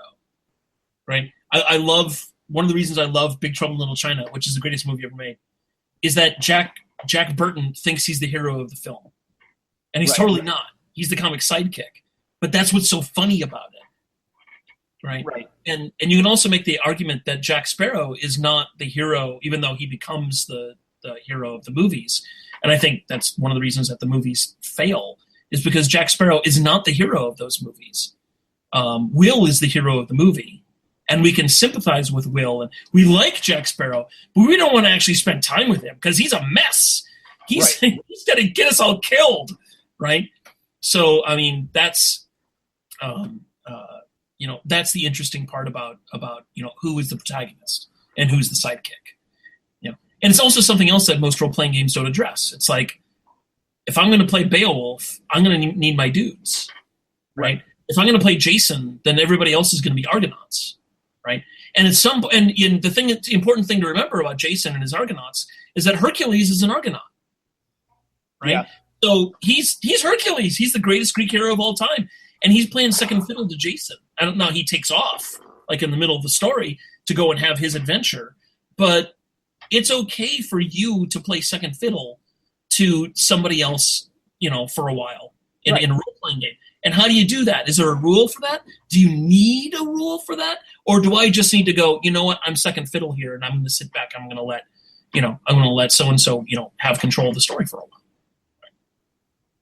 Speaker 2: right? I love, one of the reasons I love Big Trouble in Little China, which is the greatest movie ever made, is that Jack Burton thinks he's the hero of the film. And he's totally not. He's the comic sidekick. But that's what's so funny about it. Right?
Speaker 1: Right.
Speaker 2: And you can also make the argument that Jack Sparrow is not the hero, even though he becomes the hero of the movies. And I think that's one of the reasons that the movies fail, is because Jack Sparrow is not the hero of those movies. Will is the hero of the movie. And we can sympathize with Will, and we like Jack Sparrow, but we don't want to actually spend time with him because he's a mess. He's going to get us all killed, right? So, I mean, that's that's the interesting part about who is the protagonist and who's the sidekick. And it's also something else that most role-playing games don't address. It's like, if I'm going to play Beowulf, I'm going to need my dudes, right? If I'm going to play Jason, then everybody else is going to be Argonauts, right? And the important thing to remember about Jason and his Argonauts is that Hercules is an Argonaut, right? Yeah. So he's Hercules. He's the greatest Greek hero of all time, and he's playing second fiddle to Jason. I don't know. He takes off like in the middle of the story to go and have his adventure, but it's okay for you to play second fiddle to somebody else, for a while in a role-playing game. And how do you do that? Is there a rule for that? Do you need a rule for that? Or do I just need to go, you know what, I'm second fiddle here, and I'm going to sit back. I'm going to let so-and-so, have control of the story for a while.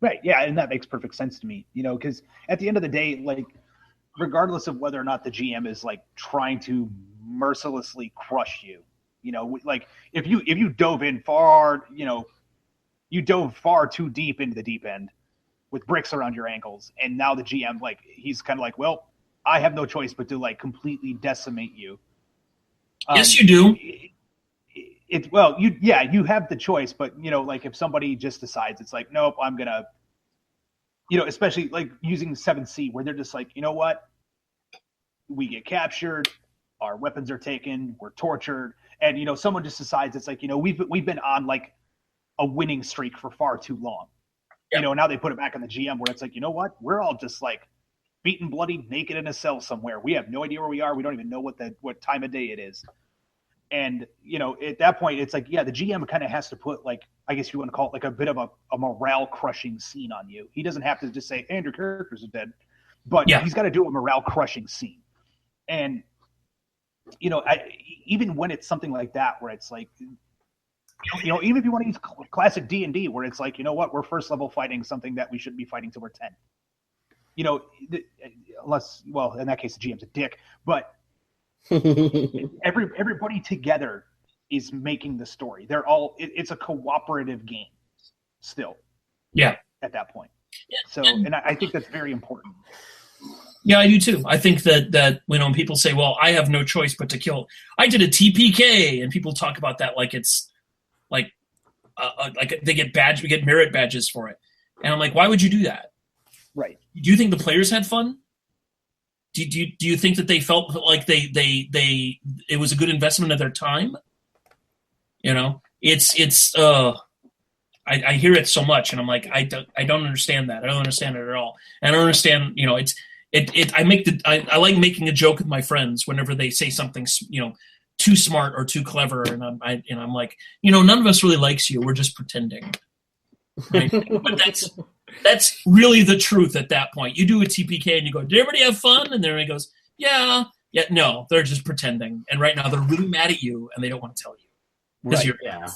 Speaker 1: Right. Yeah. And that makes perfect sense to me, because at the end of the day, like, regardless of whether or not the GM is like trying to mercilessly crush you, like if you dove in far, you dove far too deep into the deep end with bricks around your ankles, and now the GM, like, he's kind of like, well, I have no choice but to like completely decimate you.
Speaker 2: Yes, you do.
Speaker 1: You have the choice, but like if somebody just decides it's like, nope, I'm gonna, especially like using 7C where they're just like, you know what, we get captured, our weapons are taken, we're tortured, and someone just decides it's like, we've been on like a winning streak for far too long. Yep. Now they put it back on the GM where it's like, you know what, we're all just like beaten, bloody, naked in a cell somewhere. We have no idea where we are. We don't even know what time of day it is. And, at that point, it's like, yeah, the GM kind of has to put, like, I guess you want to call it like a bit of a morale-crushing scene on you. He doesn't have to just say, and your characters are dead. But he's got to do a morale-crushing scene. And, even when it's something like that where it's like, even if you want to use classic D&D where it's like, you know what, we're first level fighting something that we shouldn't be fighting till we're 10. Unless, well, in that case, the GM's a dick. But everybody together is making the story. They're all it's a cooperative game still.
Speaker 2: Yeah.
Speaker 1: At that point. Yeah. So and I think that's very important.
Speaker 2: Yeah, I do too. I think that when people say, well, I have no choice but to kill, I did a TPK, and people talk about that like it's like they get we get merit badges for it. And I'm like, why would you do that?
Speaker 1: Right.
Speaker 2: Do you think the players had fun? Do you think that they felt like they it was a good investment of their time? It's I hear it so much, and I'm like, I don't understand that. I don't understand it at all. And I don't understand, I like making a joke with my friends whenever they say something, too smart or too clever, and I'm like, none of us really likes you. We're just pretending. Right? But that's really the truth at that point. You do a TPK and you go, did everybody have fun? And then everybody goes, yeah. No, they're just pretending. And right now they're really mad at you and they don't want to tell you.
Speaker 3: Right. Yeah,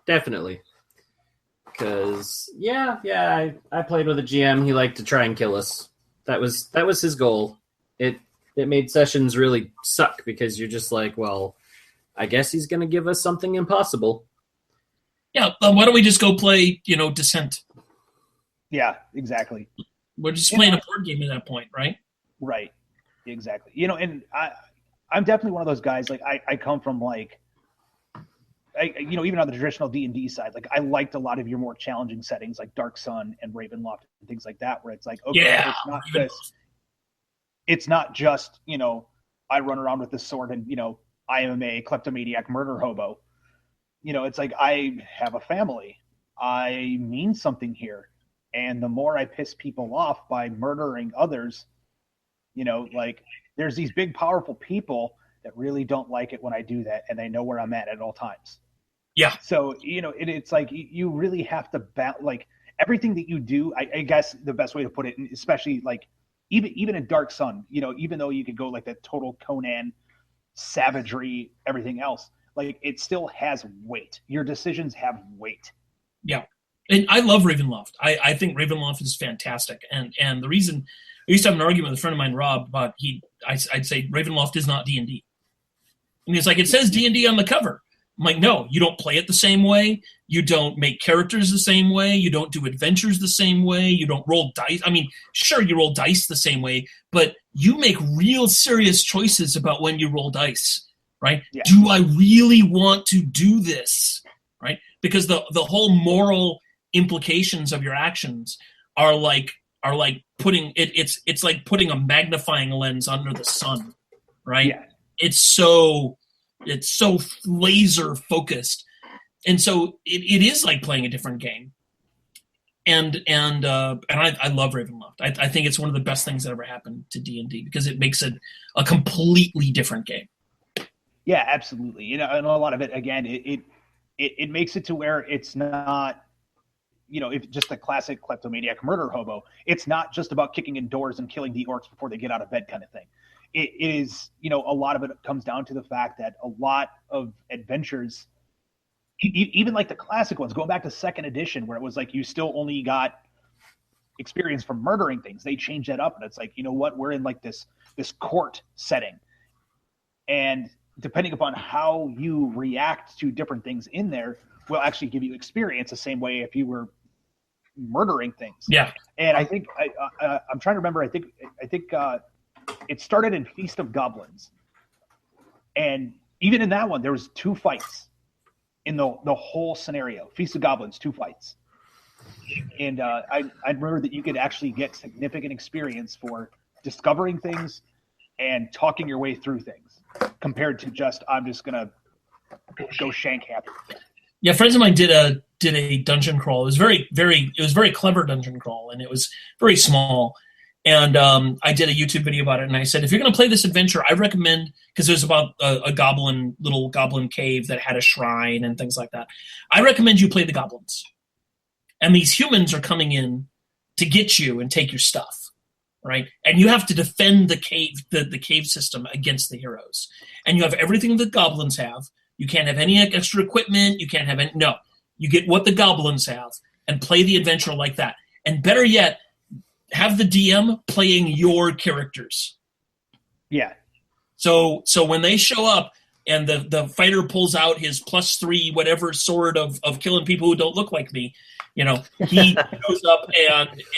Speaker 3: definitely. Because, I played with a GM. He liked to try and kill us. That was his goal. It made sessions really suck because you're just like, well, I guess he's going to give us something impossible.
Speaker 2: Yeah, why don't we just go play, Descent?
Speaker 1: Yeah, exactly.
Speaker 2: We're just playing a board game at that point, right?
Speaker 1: Right, exactly. And I'm definitely one of those guys. Like I come from like, even on the traditional D&D side, like I liked a lot of your more challenging settings, like Dark Sun and Ravenloft and things like that, where it's like, okay, it's not just I run around with this sword and I am a kleptomaniac murder hobo. It's like I have a family. I mean something here. And the more I piss people off by murdering others, like there's these big, powerful people that really don't like it when I do that. And they know where I'm at all times.
Speaker 2: Yeah.
Speaker 1: So, it's like you really have to like everything that you do. I guess the best way to put it, especially like even in Dark Sun, even though you could go like that total Conan savagery, everything else, like it still has weight. Your decisions have weight.
Speaker 2: Yeah. And I love Ravenloft. I think Ravenloft is fantastic. And the reason I used to have an argument with a friend of mine, Rob, about I'd say Ravenloft is not D&D. And he's like, it says D&D on the cover. I'm like, no, you don't play it the same way. You don't make characters the same way. You don't do adventures the same way. You don't roll dice. I mean, sure, you roll dice the same way, but you make real serious choices about when you roll dice, right? Yeah. Do I really want to do this, right? Because the whole moral implications of your actions are like putting it's like putting a magnifying lens under the sun, right? Yeah. It's so laser focused, and so it is like playing a different game. And I love Ravenloft. I think it's one of the best things that ever happened to D&D because it makes it a completely different game.
Speaker 1: Yeah, absolutely. And a lot of it again, it makes it to where it's not, if just a classic kleptomaniac murder hobo. It's not just about kicking in doors and killing the orcs before they get out of bed kind of thing. It is, a lot of it comes down to the fact that a lot of adventures, even like the classic ones, going back to 2nd edition, where it was like you still only got experience from murdering things. They changed that up, and it's like, you know what, we're in like this court setting, and depending upon how you react to different things in there, will actually give you experience the same way if you were murdering things.
Speaker 2: Yeah.
Speaker 1: And I think I'm trying to remember. I think it started in Feast of Goblins. And even in that one, there was 2 fights in the whole scenario. Feast of Goblins, 2 fights. And I remember that you could actually get significant experience for discovering things and talking your way through things compared to just, I'm just going to go shank happy.
Speaker 2: Yeah, friends of mine did a dungeon crawl. It was very clever dungeon crawl, and it was very small. And I did a YouTube video about it, and I said, if you're going to play this adventure, I recommend, because it was about a little goblin cave that had a shrine and things like that. I recommend you play the goblins. And these humans are coming in to get you and take your stuff, right? And you have to defend the cave system against the heroes. And you have everything the goblins have. You can't have any extra equipment. You can't have any. No, you get what the goblins have and play the adventure like that. And better yet, have the DM playing your characters.
Speaker 1: Yeah.
Speaker 2: So when they show up and the fighter pulls out his +3 whatever sword of killing people who don't look like me, he goes up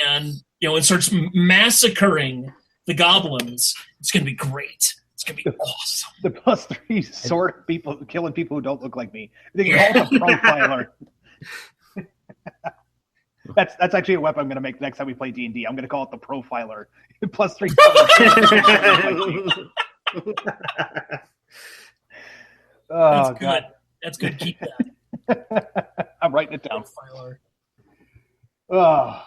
Speaker 2: and starts massacring the goblins. It's going to be great. It's going to be awesome.
Speaker 1: The +3 sword people killing people who don't look like me. They can call it a profiler. That's actually a weapon I'm going to make next time we play D&D. I'm going to call it the profiler. +3.
Speaker 2: That's good. God. That's good. Keep
Speaker 1: that. I'm writing it down.
Speaker 2: Profiler.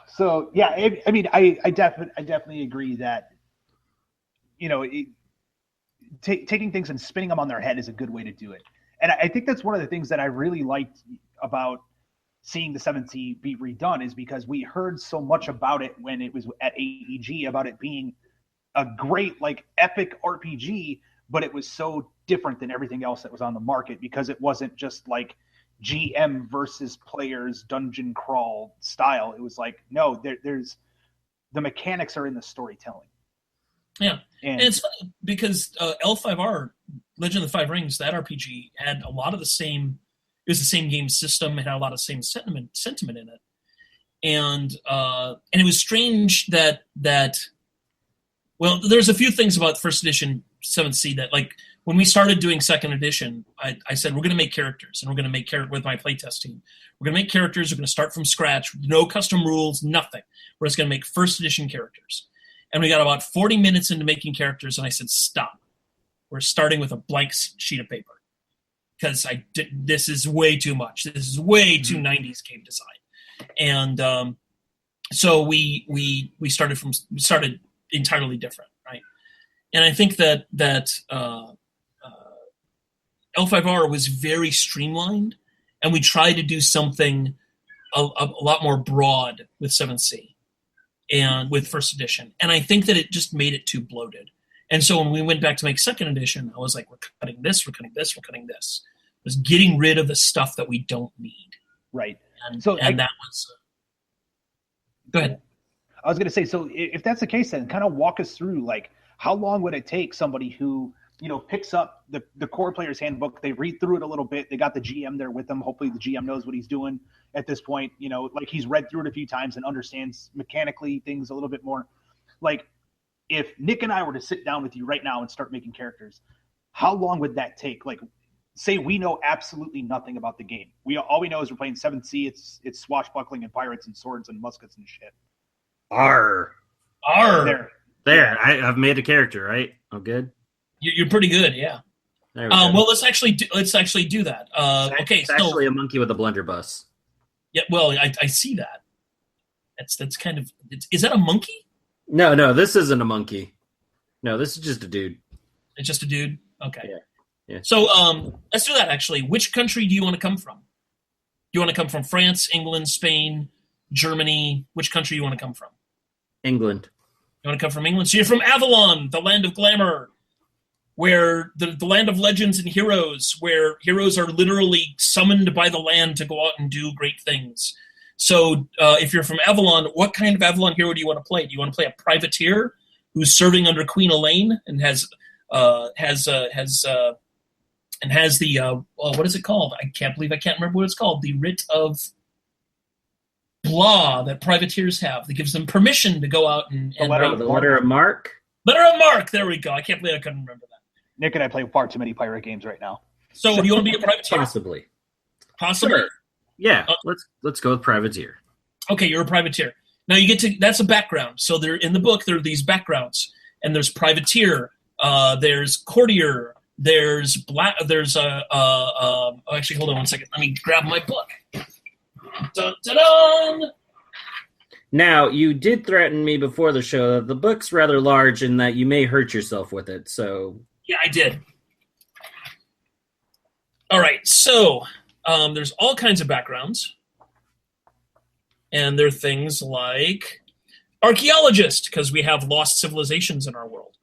Speaker 1: So yeah. I mean, I definitely agree that taking things and spinning them on their head is a good way to do it. And I think that's one of the things that I really liked about seeing the 7th Sea be redone, is because we heard so much about it when it was at AEG, about it being a great, epic RPG, but it was so different than everything else that was on the market, because it wasn't just GM versus players dungeon crawl style. It was no, there's the mechanics are in the storytelling.
Speaker 2: Yeah, and it's funny because L5R, Legend of the Five Rings, that RPG had a lot of the same. It was the same game system. It had a lot of the same sentiment in it, and it was strange that well, there's a few things about first edition 7th Sea that, when we started doing second edition, I said, we're going to make characters, and we're going to make with my playtest team. We're going to make characters. We're going to start from scratch, no custom rules, nothing. We're just going to make first edition characters. And we got about 40 minutes into making characters, and I said, stop. We're starting with a blank sheet of paper, because this is way too much. This is way too 90s game design. And so we started entirely different, right? And I think that L5R was very streamlined, and we tried to do something a lot more broad with 7th Sea and with first edition. And I think that it just made it too bloated. And so when we went back to make second edition, I was like, we're cutting this, we're cutting this, we're cutting this. It was getting rid of the stuff that we don't need.
Speaker 1: Right.
Speaker 2: And that was... Go ahead.
Speaker 1: I was going to say, so if that's the case, then kind of walk us through, how long would it take somebody who, picks up the core player's handbook, they read through it a little bit, they got the GM there with them, hopefully the GM knows what he's doing at this point, he's read through it a few times and understands mechanically things a little bit more. If Nick and I were to sit down with you right now and start making characters, how long would that take? Say we know absolutely nothing about the game. All we know is we're playing 7th Sea. It's swashbuckling and pirates and swords and muskets and shit.
Speaker 3: Arr. There. I've made a character, right? I'm good.
Speaker 2: You're pretty good, yeah. Well, let's actually do that.
Speaker 3: It's actually a monkey with a blunderbuss.
Speaker 2: Yeah, well, I see that. That's kind of. Is that a monkey?
Speaker 3: No, this isn't a monkey. No, this is just a dude.
Speaker 2: It's just a dude. Okay.
Speaker 3: Yeah.
Speaker 2: So let's do that. Actually, which country do you want to come from? Do you want to come from France, England, Spain, Germany? Which country do you want to come from?
Speaker 3: England.
Speaker 2: You want to come from England? So you're from Avalon, the land of glamour, where the land of legends and heroes, where heroes are literally summoned by the land to go out and do great things. So if you're from Avalon, what kind of Avalon hero do you want to play? Do you want to play a privateer who's serving under Queen Elaine and has the what is it called? I can't believe I can't remember what it's called. The writ of blah that privateers have that gives them permission to go out and
Speaker 3: the letter of marque.
Speaker 2: Letter of mark. There we go. I can't believe I couldn't remember that.
Speaker 1: Nick and I play far too many pirate games right now.
Speaker 2: So do you want to be a privateer?
Speaker 3: Possibly.
Speaker 2: Possibly.
Speaker 3: Yeah. Let's go with privateer.
Speaker 2: Okay, you're a privateer. Now you get to that's a background. So there in the book there are these backgrounds, and there's privateer, there's courtier, there's actually hold on one second. Let me grab my book. Dun, dun, dun.
Speaker 3: Now, you did threaten me before the show that the book's rather large and that you may hurt yourself with it, so...
Speaker 2: Yeah, I did. All right, so there's all kinds of backgrounds. And there are things like archaeologist, because we have lost civilizations in our world.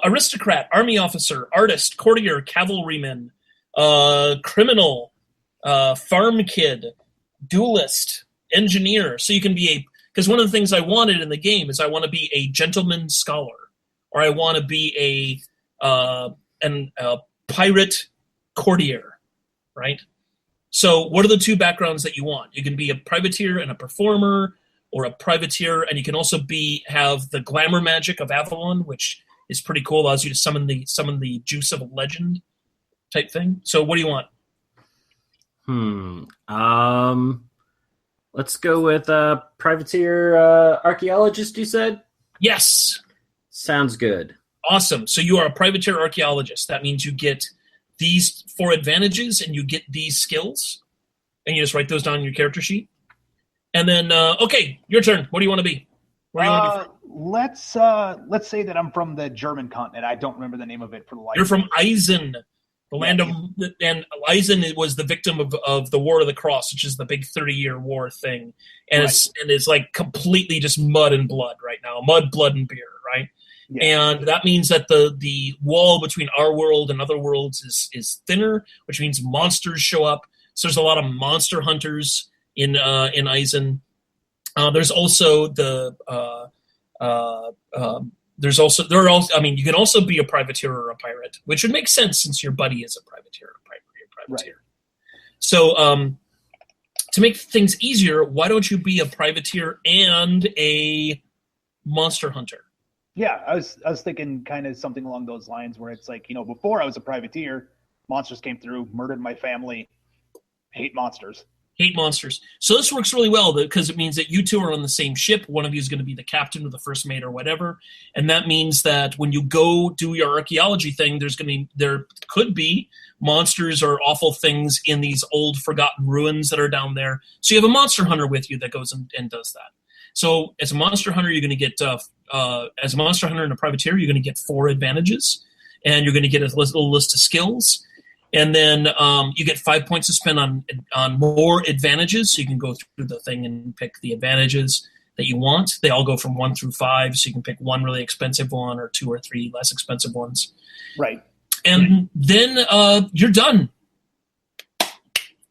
Speaker 2: Aristocrat, army officer, artist, courtier, cavalryman, criminal, farm kid, duelist, engineer. So you can be because one of the things I wanted in the game is I want to be a gentleman scholar, or I want to be a pirate courtier, right? So what are the two backgrounds that you want? You can be a privateer and a performer, or a privateer, and you can also have the glamour magic of Avalon, which is pretty cool. Allows you to summon the juice of a legend type thing. So what do you want?
Speaker 3: Let's go with privateer archaeologist, you said?
Speaker 2: Yes.
Speaker 3: Sounds good.
Speaker 2: Awesome. So you are a privateer archaeologist. That means you get these 4 advantages and you get these skills. And you just write those down in your character sheet. And then, okay, your turn. What do you want to be? What do you want to be?
Speaker 1: Let's say that I'm from the German continent. I don't remember the name of it for the life.
Speaker 2: You're from Eisen, the land of, and Eisen was the victim of the War of the Cross, which is the big 30-year war thing, and it's like completely just mud and blood right now, mud, blood, and beer, right? Yeah. And that means that the wall between our world and other worlds is thinner, which means monsters show up. So there's a lot of monster hunters in Eisen. There's also you can also be a privateer or a pirate, which would make sense since your buddy is a privateer. Right. So to make things easier, why don't you be a privateer and a monster hunter?
Speaker 1: Yeah, I was thinking kind of something along those lines where it's like, before I was a privateer, monsters came through, murdered my family, hate monsters. So this works really well because it means that you two are on the same ship. One of you is going to be the captain or the first mate or whatever. And that means that when you go do your archaeology thing, there could be monsters or awful things in these old forgotten ruins that are down there. So you have a monster hunter with you that goes and does that. So as a monster hunter, you're going to get, as a monster hunter and a privateer, you're going to get 4 advantages. And you're going to get a little list of skills. And then you get 5 points to spend on more advantages. So you can go through the thing and pick the advantages that you want. They all go from 1 through 5. So you can pick 1 really expensive one or 2 or 3 less expensive ones. Right.
Speaker 2: And then you're done.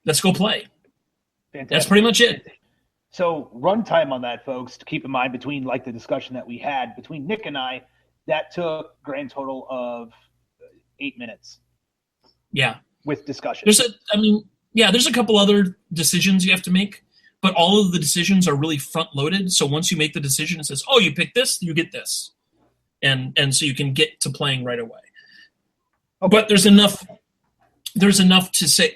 Speaker 2: Let's go play. Fantastic. That's pretty much it.
Speaker 1: So runtime on that, folks, to keep in mind between like the discussion that we had between Nick and I, that took grand total of 8 minutes.
Speaker 2: Yeah.
Speaker 1: With discussion.
Speaker 2: There's a couple other decisions you have to make, but all of the decisions are really front loaded. So once you make the decision, it says, oh, you pick this, you get this. And so you can get to playing right away. Okay. But there's enough to say,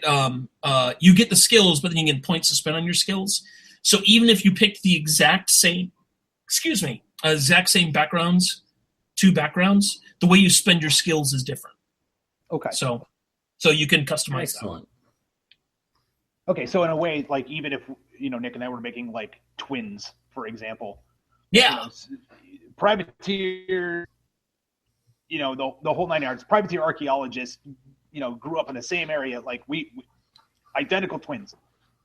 Speaker 2: you get the skills, but then you get points to spend on your skills. So even if you pick the exact same backgrounds, 2 backgrounds, the way you spend your skills is different.
Speaker 1: Okay.
Speaker 2: So you can customize.
Speaker 3: Excellent.
Speaker 1: That. Okay, so in a way, like even if Nick and I were making like twins, for example.
Speaker 2: Yeah.
Speaker 1: Privateer, the whole 9 yards. Privateer archaeologist, grew up in the same area. Like we identical twins.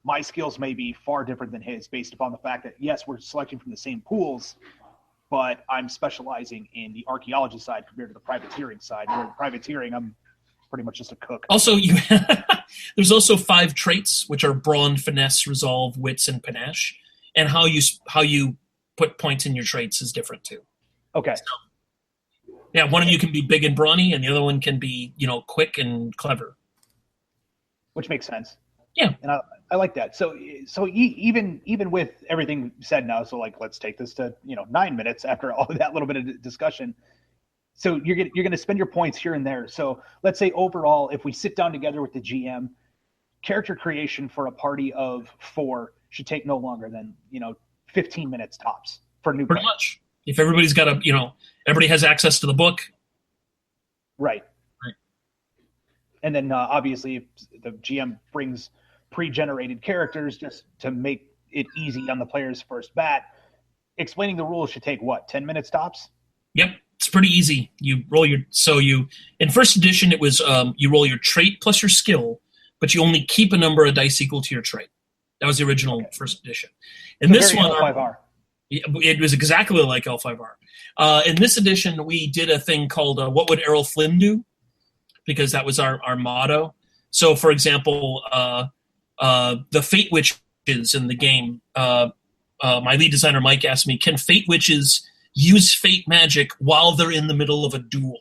Speaker 1: My skills may be far different than his, based upon the fact that yes, we're selecting from the same pools, but I'm specializing in the archaeology side compared to the privateering side. Where the privateering, I'm pretty much just a cook.
Speaker 2: Also, there's also 5 traits, which are brawn, finesse, resolve, wits, and panache. And how you put points in your traits is different too.
Speaker 1: Okay.
Speaker 2: So, yeah, one of you can be big and brawny, and the other one can be, quick and clever.
Speaker 1: Which makes sense.
Speaker 2: Yeah.
Speaker 1: And I like that. So even with everything said now, so like let's take this to 9 minutes after all of that little bit of discussion. So you're going to spend your points here and there. So let's say overall, if we sit down together with the GM, character creation for a party of 4 should take no longer than 15 minutes tops for new.
Speaker 2: Pretty much. If everybody's got everybody has access to the book.
Speaker 1: Right. And then obviously if the GM brings pre-generated characters just to make it easy on the player's first bat, explaining the rules should take 10 minutes tops?
Speaker 2: Yep. It's pretty easy. You roll in first edition, it was you roll your trait plus your skill, but you only keep a number of dice equal to your trait. That was the original first edition. In
Speaker 1: so
Speaker 2: this one,
Speaker 1: L5R.
Speaker 2: It was exactly like L5R. In this edition, we did a thing called What Would Errol Flynn Do? Because that was our motto. So, for example, the Fate Witches in the game, my lead designer Mike asked me, can Fate Witches use Fate magic while they're in the middle of a duel?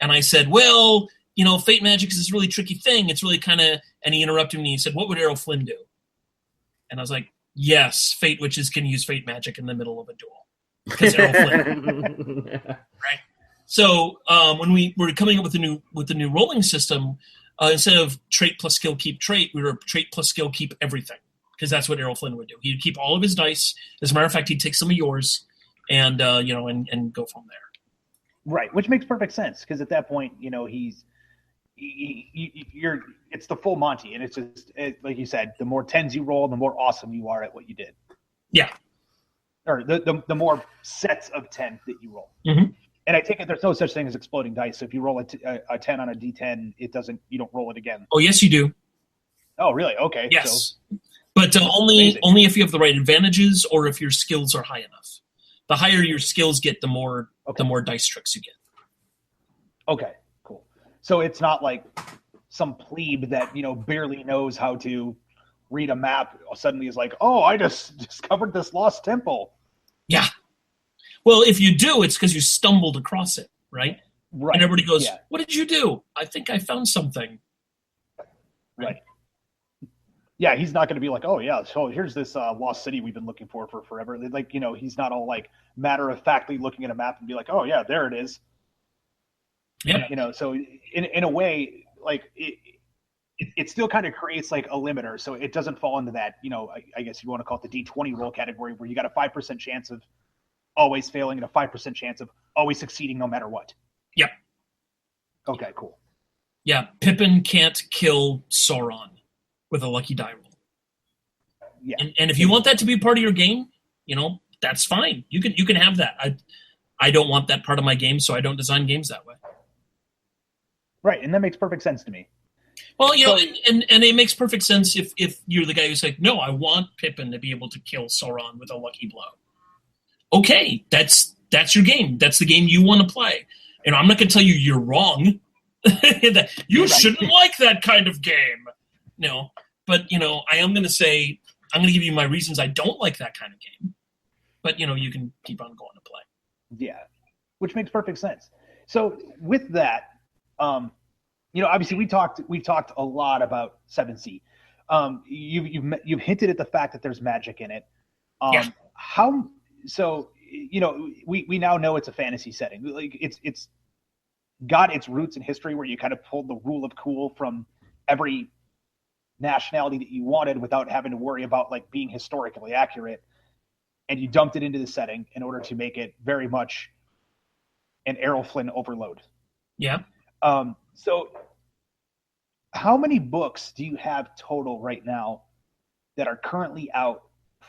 Speaker 2: And I said, well, Fate magic is this really tricky thing. It's really kind of, and he interrupted me. He said, what would Errol Flynn do? And I was like, yes, Fate Witches can use Fate magic in the middle of a duel. Because Errol Flynn. Right? So when we were coming up with the new rolling system, instead of trait plus skill keep trait, we were trait plus skill keep everything. Because that's what Errol Flynn would do. He'd keep all of his dice. As a matter of fact, he'd take some of yours and and go from there.
Speaker 1: Right, which makes perfect sense because at that point, it's the full Monty, and it's just like you said, the more 10s you roll, the more awesome you are at what you did.
Speaker 2: Yeah,
Speaker 1: or the more sets of 10 that you roll.
Speaker 2: Mm-hmm.
Speaker 1: And I take it there's no such thing as exploding dice. So if you roll a 10 on a D10, you don't roll it again.
Speaker 2: Oh yes, you do.
Speaker 1: Oh really? Okay.
Speaker 2: Yes, but only if you have the right advantages or if your skills are high enough. The higher your skills get, the more dice tricks you get. Okay,
Speaker 1: cool. So it's not like some plebe that barely knows how to read a map suddenly is like, oh, I just discovered this lost temple.
Speaker 2: Yeah. Well, if you do, it's because you stumbled across it, right?
Speaker 1: Right.
Speaker 2: And everybody goes, what did you do? I think I found something.
Speaker 1: Right. Yeah, he's not going to be like, oh, yeah, so here's this lost city we've been looking for forever. Like, he's not all like matter-of-factly looking at a map and be like, oh, yeah, there it is.
Speaker 2: Yeah.
Speaker 1: So in a way, like it still kind of creates like a limiter. So it doesn't fall into that, I guess you want to call it the D20 roll category where you got a 5% chance of always failing and a 5% chance of always succeeding no matter what.
Speaker 2: Yep.
Speaker 1: Okay, cool.
Speaker 2: Yeah, Pippin can't kill Sauron with a lucky die roll.
Speaker 1: Yeah.
Speaker 2: And if you want that to be part of your game, that's fine. You can have that. I don't want that part of my game, so I don't design games that way.
Speaker 1: Right, and that makes perfect sense to me.
Speaker 2: Well, and it makes perfect sense if you're the guy who's like, no, I want Pippin to be able to kill Sauron with a lucky blow. Okay, that's your game. That's the game you want to play. And I'm not going to tell you you're wrong. You shouldn't like that kind of game. No, but I am going to say I'm going to give you my reasons I don't like that kind of game. But you can keep on going to play.
Speaker 1: Yeah, which makes perfect sense. So with that, obviously we've talked a lot about 7C. You've hinted at the fact that there's magic in it. How so? We now know it's a fantasy setting. Like it's got its roots in history where you kind of pulled the rule of cool from every nationality that you wanted without having to worry about like being historically accurate, and you dumped it into the setting in order to make it very much an Errol Flynn overload.
Speaker 2: Yeah.
Speaker 1: So how many books do you have total right now that are currently out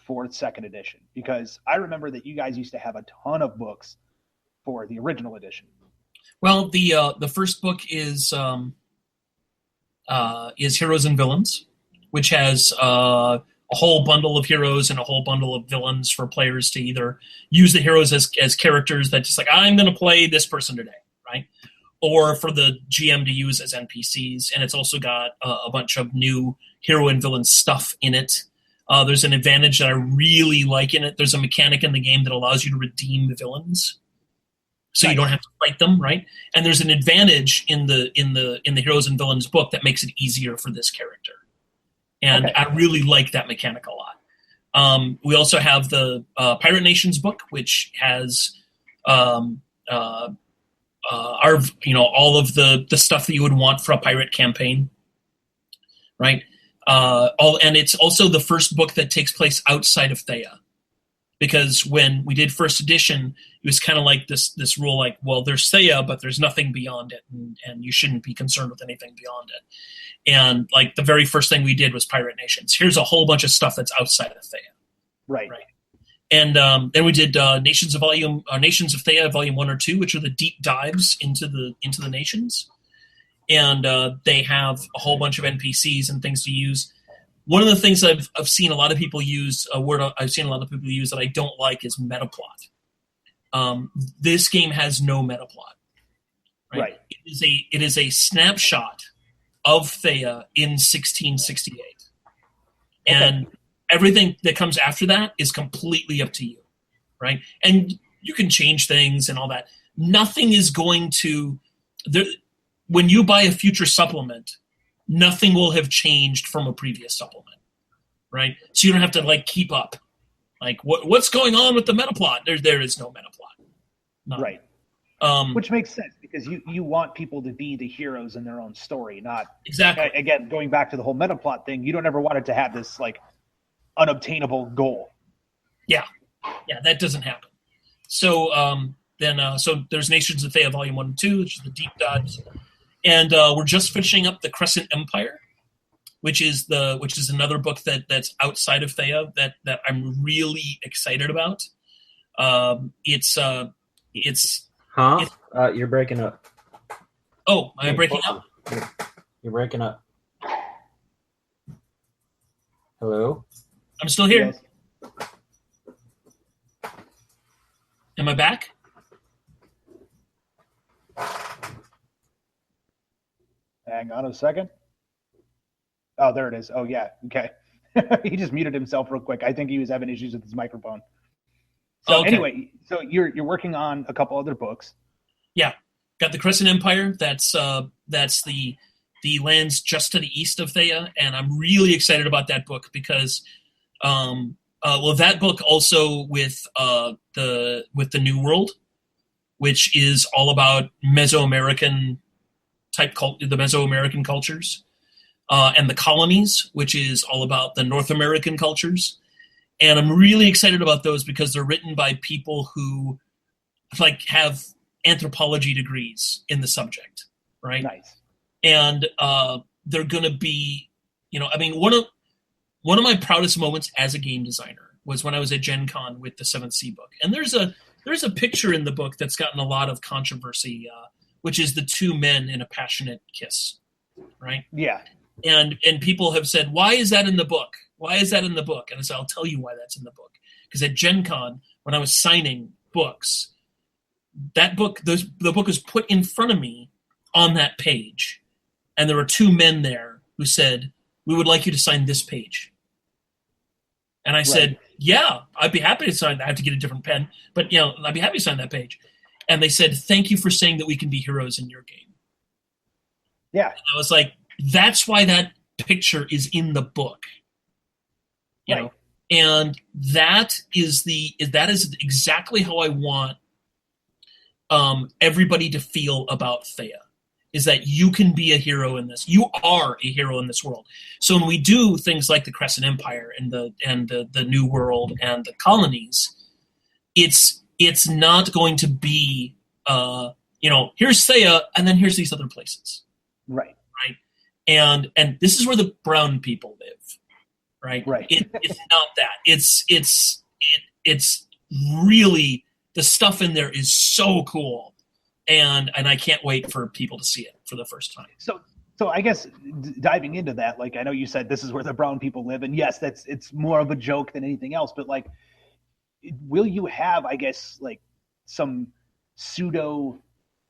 Speaker 1: for second edition? Because I remember that you guys used to have a ton of books for the original edition.
Speaker 2: Well, the first book is Heroes and Villains, which has a whole bundle of heroes and a whole bundle of villains for players to either use the heroes as characters that just like, I'm going to play this person today, right? Or for the GM to use as NPCs. And it's also got a bunch of new hero and villain stuff in it. There's an advantage that I really like in it. There's a mechanic in the game that allows you to redeem the villains. So you don't have to fight them, right? And there's an advantage in the Heroes and Villains book that makes it easier for this character. And
Speaker 1: Okay.
Speaker 2: I really like that mechanic a lot. We also have the Pirate Nations book, which has our all of the stuff that you would want for a pirate campaign, right? And it's also the first book that takes place outside of Thea, because when we did first edition, it was kind of like this rule, like, well, there's Thea, but there's nothing beyond it, and you shouldn't be concerned with anything beyond it. And like the very first thing we did was Pirate Nations. Here's a whole bunch of stuff that's outside of Thea.
Speaker 1: Right.
Speaker 2: And then we did Nations of Thea Volume 1 or 2, which are the deep dives into the nations. And they have a whole bunch of NPCs and things to use. One of the things I've seen a lot of people use, a word I've seen a lot of people use that I don't like, is metaplot. This game has no metaplot. Right? It is a snapshot of Thea in 1668. Okay. And everything that comes after that is completely up to you, right? And you can change things and all that. Nothing is going to... when you buy a future supplement, nothing will have changed from a previous supplement, right? So you don't have to like keep up. Like what's going on with the metaplot? There is no metaplot. None.
Speaker 1: Right. Which makes sense, because you want people to be the heroes in their own story, not
Speaker 2: exactly.
Speaker 1: Again, going back to the whole metaplot thing, you don't ever want it to have this like unobtainable goal.
Speaker 2: Yeah, that doesn't happen. So so there's Nations of Thea Volume 1 and 2, which is the deep dives. And we're just finishing up the Crescent Empire, which is another book that's outside of Thea that I'm really excited about.
Speaker 3: You're breaking up.
Speaker 2: Oh, am I breaking up?
Speaker 3: You're breaking up. Hello?
Speaker 2: I'm still here.
Speaker 1: Yes.
Speaker 2: Am I back?
Speaker 1: Hang on a second. Oh, there it is. Oh, yeah. Okay. He just muted himself real quick. I think he was having issues with his microphone. So Anyway, so you're working on a couple other books.
Speaker 2: Yeah. Got the Crescent Empire. That's the lands just to the east of Thea, and I'm really excited about that book because that book also with the New World, which is all about Mesoamerican the Mesoamerican cultures, and the colonies, which is all about the North American cultures. And I'm really excited about those because they're written by people who like have anthropology degrees in the subject, right?
Speaker 1: Nice.
Speaker 2: And they're going to be, one of my proudest moments as a game designer was when I was at Gen Con with the 7th Sea book. And there's a picture in the book that's gotten a lot of controversy, which is the two men in a passionate kiss, right?
Speaker 1: Yeah.
Speaker 2: And people have said, why is that in the book? Why is that in the book? And I said, I'll tell you why that's in the book. Because at Gen Con, when I was signing books, the book was put in front of me on that page. And there were two men there who said, we would like you to sign this page. And I said, yeah, I'd be happy to sign that. I have to get a different pen, but I'd be happy to sign that page. And they said, thank you for saying that we can be heroes in your game.
Speaker 1: Yeah.
Speaker 2: And I was like, that's why that picture is in the book. You know? And that is exactly how I want everybody to feel about Thea, is that you can be a hero in this. You are a hero in this world. So when we do things like the Crescent Empire and the New World and the colonies, it's not going to be here's Thea and then here's these other places.
Speaker 1: Right.
Speaker 2: Right. And this is where the brown people live. Right.
Speaker 1: Right.
Speaker 2: It's not that. It's really, the stuff in there is so cool. And I can't wait for people to see it for the first time.
Speaker 1: So I guess diving into that, like, I know you said this is where the brown people live, and yes, it's more of a joke than anything else. But like, will you have, I guess, like some pseudo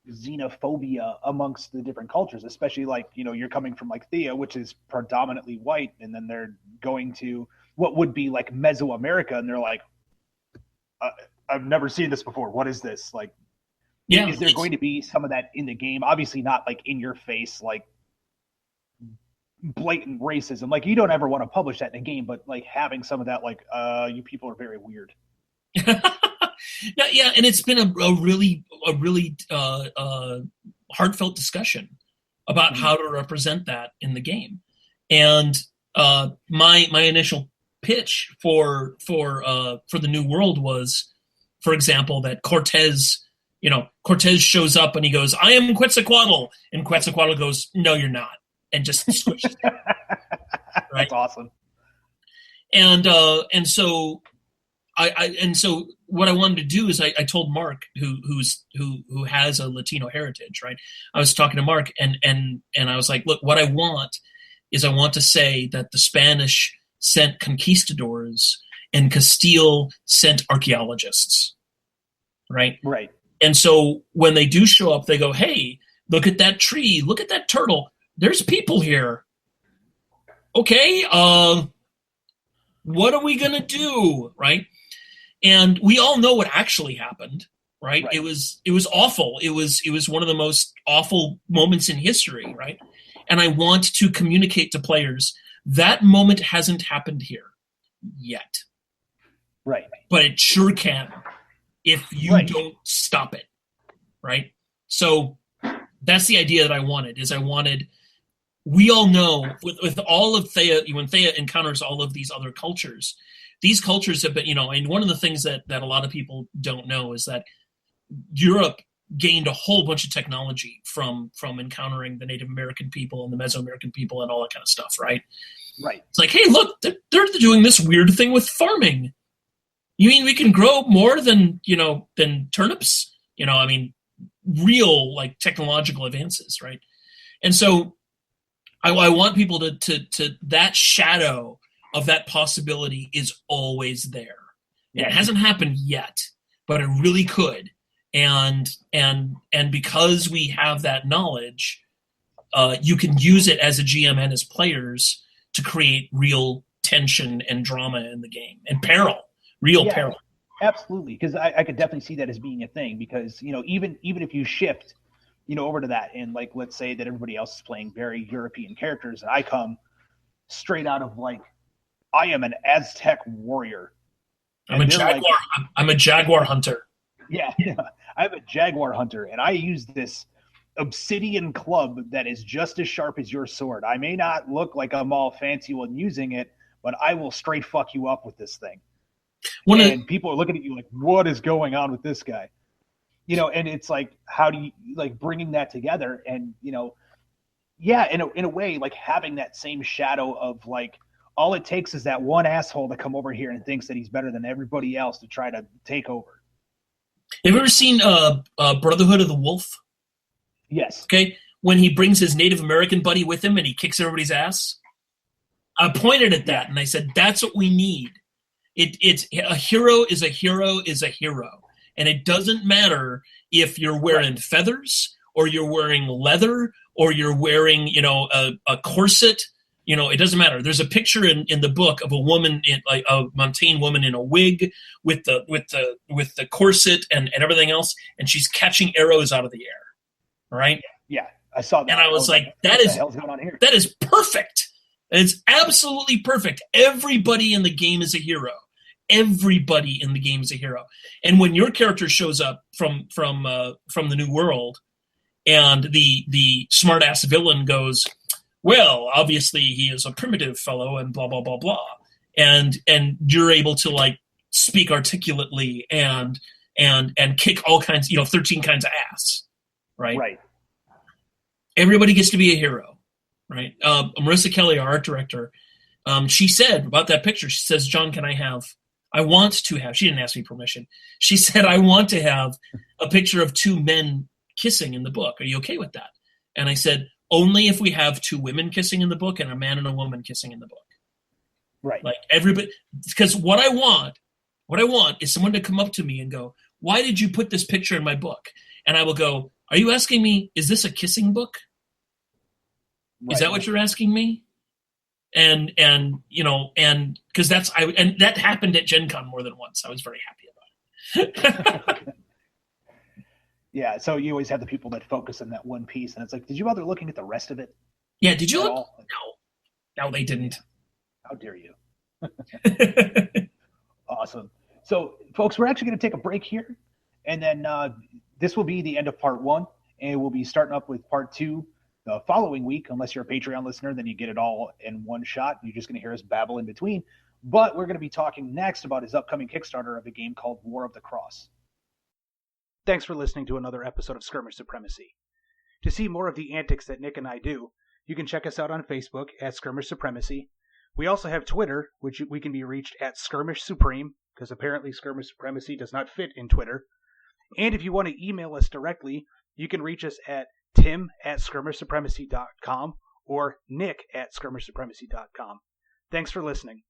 Speaker 1: xenophobia amongst the different cultures, especially like, you're coming from like Thea, which is predominantly white, and then they're going to what would be like Mesoamerica, and they're like, I've never seen this before. What is this? Like,
Speaker 2: yeah,
Speaker 1: is there going to be some of that in the game? Obviously not like in your face, like blatant racism. Like, you don't ever want to publish that in a game, but like having some of that, like, you people are very weird.
Speaker 2: Yeah, and it's been a really heartfelt discussion about how to represent that in the game. And my initial pitch for the New World was, for example, that Cortez shows up and he goes, "I am Quetzalcoatl," and Quetzalcoatl goes, "No, you're not," and just squishes it. Right?
Speaker 1: That's awesome.
Speaker 2: And so what I wanted to do is I told Mark, who has a Latino heritage, right? I was talking to Mark and I was like, look, what I want to say that the Spanish sent conquistadors and Castile sent archaeologists, right?
Speaker 1: Right.
Speaker 2: And so when they do show up, they go, "Hey, look at that tree, look at that turtle. There's people here. Okay, what are we gonna do?" Right? And we all know what actually happened, right? It was awful. It was one of the most awful moments in history, right? And I want to communicate to players that moment hasn't happened here yet.
Speaker 1: Right.
Speaker 2: But it sure can if you don't stop it, right? So that's the idea that I wanted. We all know with all of Thea, when Thea encounters all of these other cultures, these cultures have been, and one of the things that a lot of people don't know is that Europe gained a whole bunch of technology from encountering the Native American people and the Mesoamerican people and all that kind of stuff, right?
Speaker 1: Right.
Speaker 2: It's like, hey, look, they're doing this weird thing with farming. You mean we can grow more than turnips? Real like technological advances, right? And so I want people to that shadow of that possibility is always there. And it hasn't happened yet, but it really could. And because we have that knowledge, you can use it as a GM and as players to create real tension and drama in the game and peril, peril.
Speaker 1: Absolutely, because I could definitely see that as being a thing. Because even if you shift, over to that, and like let's say that everybody else is playing very European characters, and I come straight out of like I am an Aztec warrior.
Speaker 2: I'm a jaguar. I'm a jaguar hunter.
Speaker 1: Yeah, I'm a jaguar hunter, and I use this obsidian club that is just as sharp as your sword. I may not look like I'm all fancy when using it, but I will straight fuck you up with this thing. And people are looking at you like, what is going on with this guy? And it's like, how do you like bringing that together? And, in a way, like having that same shadow of like, all it takes is that one asshole to come over here and thinks that he's better than everybody else to try to take over.
Speaker 2: Have you ever seen Brotherhood of the Wolf?
Speaker 1: Yes.
Speaker 2: Okay. When he brings his Native American buddy with him and he kicks everybody's ass. I pointed at that and I said, that's what we need. It's a hero is a hero is a hero. And it doesn't matter if you're wearing feathers or you're wearing leather or you're wearing, a corset. It doesn't matter. There's a picture in the book of a woman, like a Montaigne woman in a wig with the corset and everything else, and she's catching arrows out of the air. Right?
Speaker 1: Yeah, I saw that.
Speaker 2: And I was like, what the hell's going on here? That is perfect. It's absolutely perfect. Everybody in the game is a hero. Everybody in the game is a hero. And when your character shows up from the New World, and the smart-ass villain goes, well, obviously he is a primitive fellow and blah, blah, blah, blah. And you're able to like speak articulately and kick all kinds, 13 kinds of ass. Right.
Speaker 1: Right.
Speaker 2: Everybody gets to be a hero. Right. Marissa Kelly, our art director, she said about that picture, she says, John, I want to have, she didn't ask me permission. She said, I want to have a picture of two men kissing in the book. Are you okay with that? And I said, only if we have two women kissing in the book and a man and a woman kissing in the book.
Speaker 1: Right.
Speaker 2: Like everybody, because what I want is someone to come up to me and go, why did you put this picture in my book? And I will go, are you asking me, is this a kissing book? Right. Is that what you're asking me? And because that happened at Gen Con more than once. I was very happy about it.
Speaker 1: Yeah, so you always have the people that focus on that one piece, and it's like, did you bother looking at the rest of it?
Speaker 2: Yeah, did you look?
Speaker 1: No.
Speaker 2: No, they didn't.
Speaker 1: How dare you? Awesome. So, folks, we're actually going to take a break here, and then this will be the end of part 1, and we'll be starting up with part 2 the following week. Unless you're a Patreon listener, then you get it all in one shot. You're just going to hear us babble in between. But we're going to be talking next about his upcoming Kickstarter of a game called War of the Cross. Thanks for listening to another episode of Skirmish Supremacy. To see more of the antics that Nick and I do, you can check us out on Facebook at Skirmish Supremacy. We also have Twitter, which we can be reached at Skirmish Supreme, because apparently Skirmish Supremacy does not fit in Twitter. And if you want to email us directly, you can reach us at tim@skirmishsupremacy.com or nick@skirmishsupremacy.com. Thanks for listening.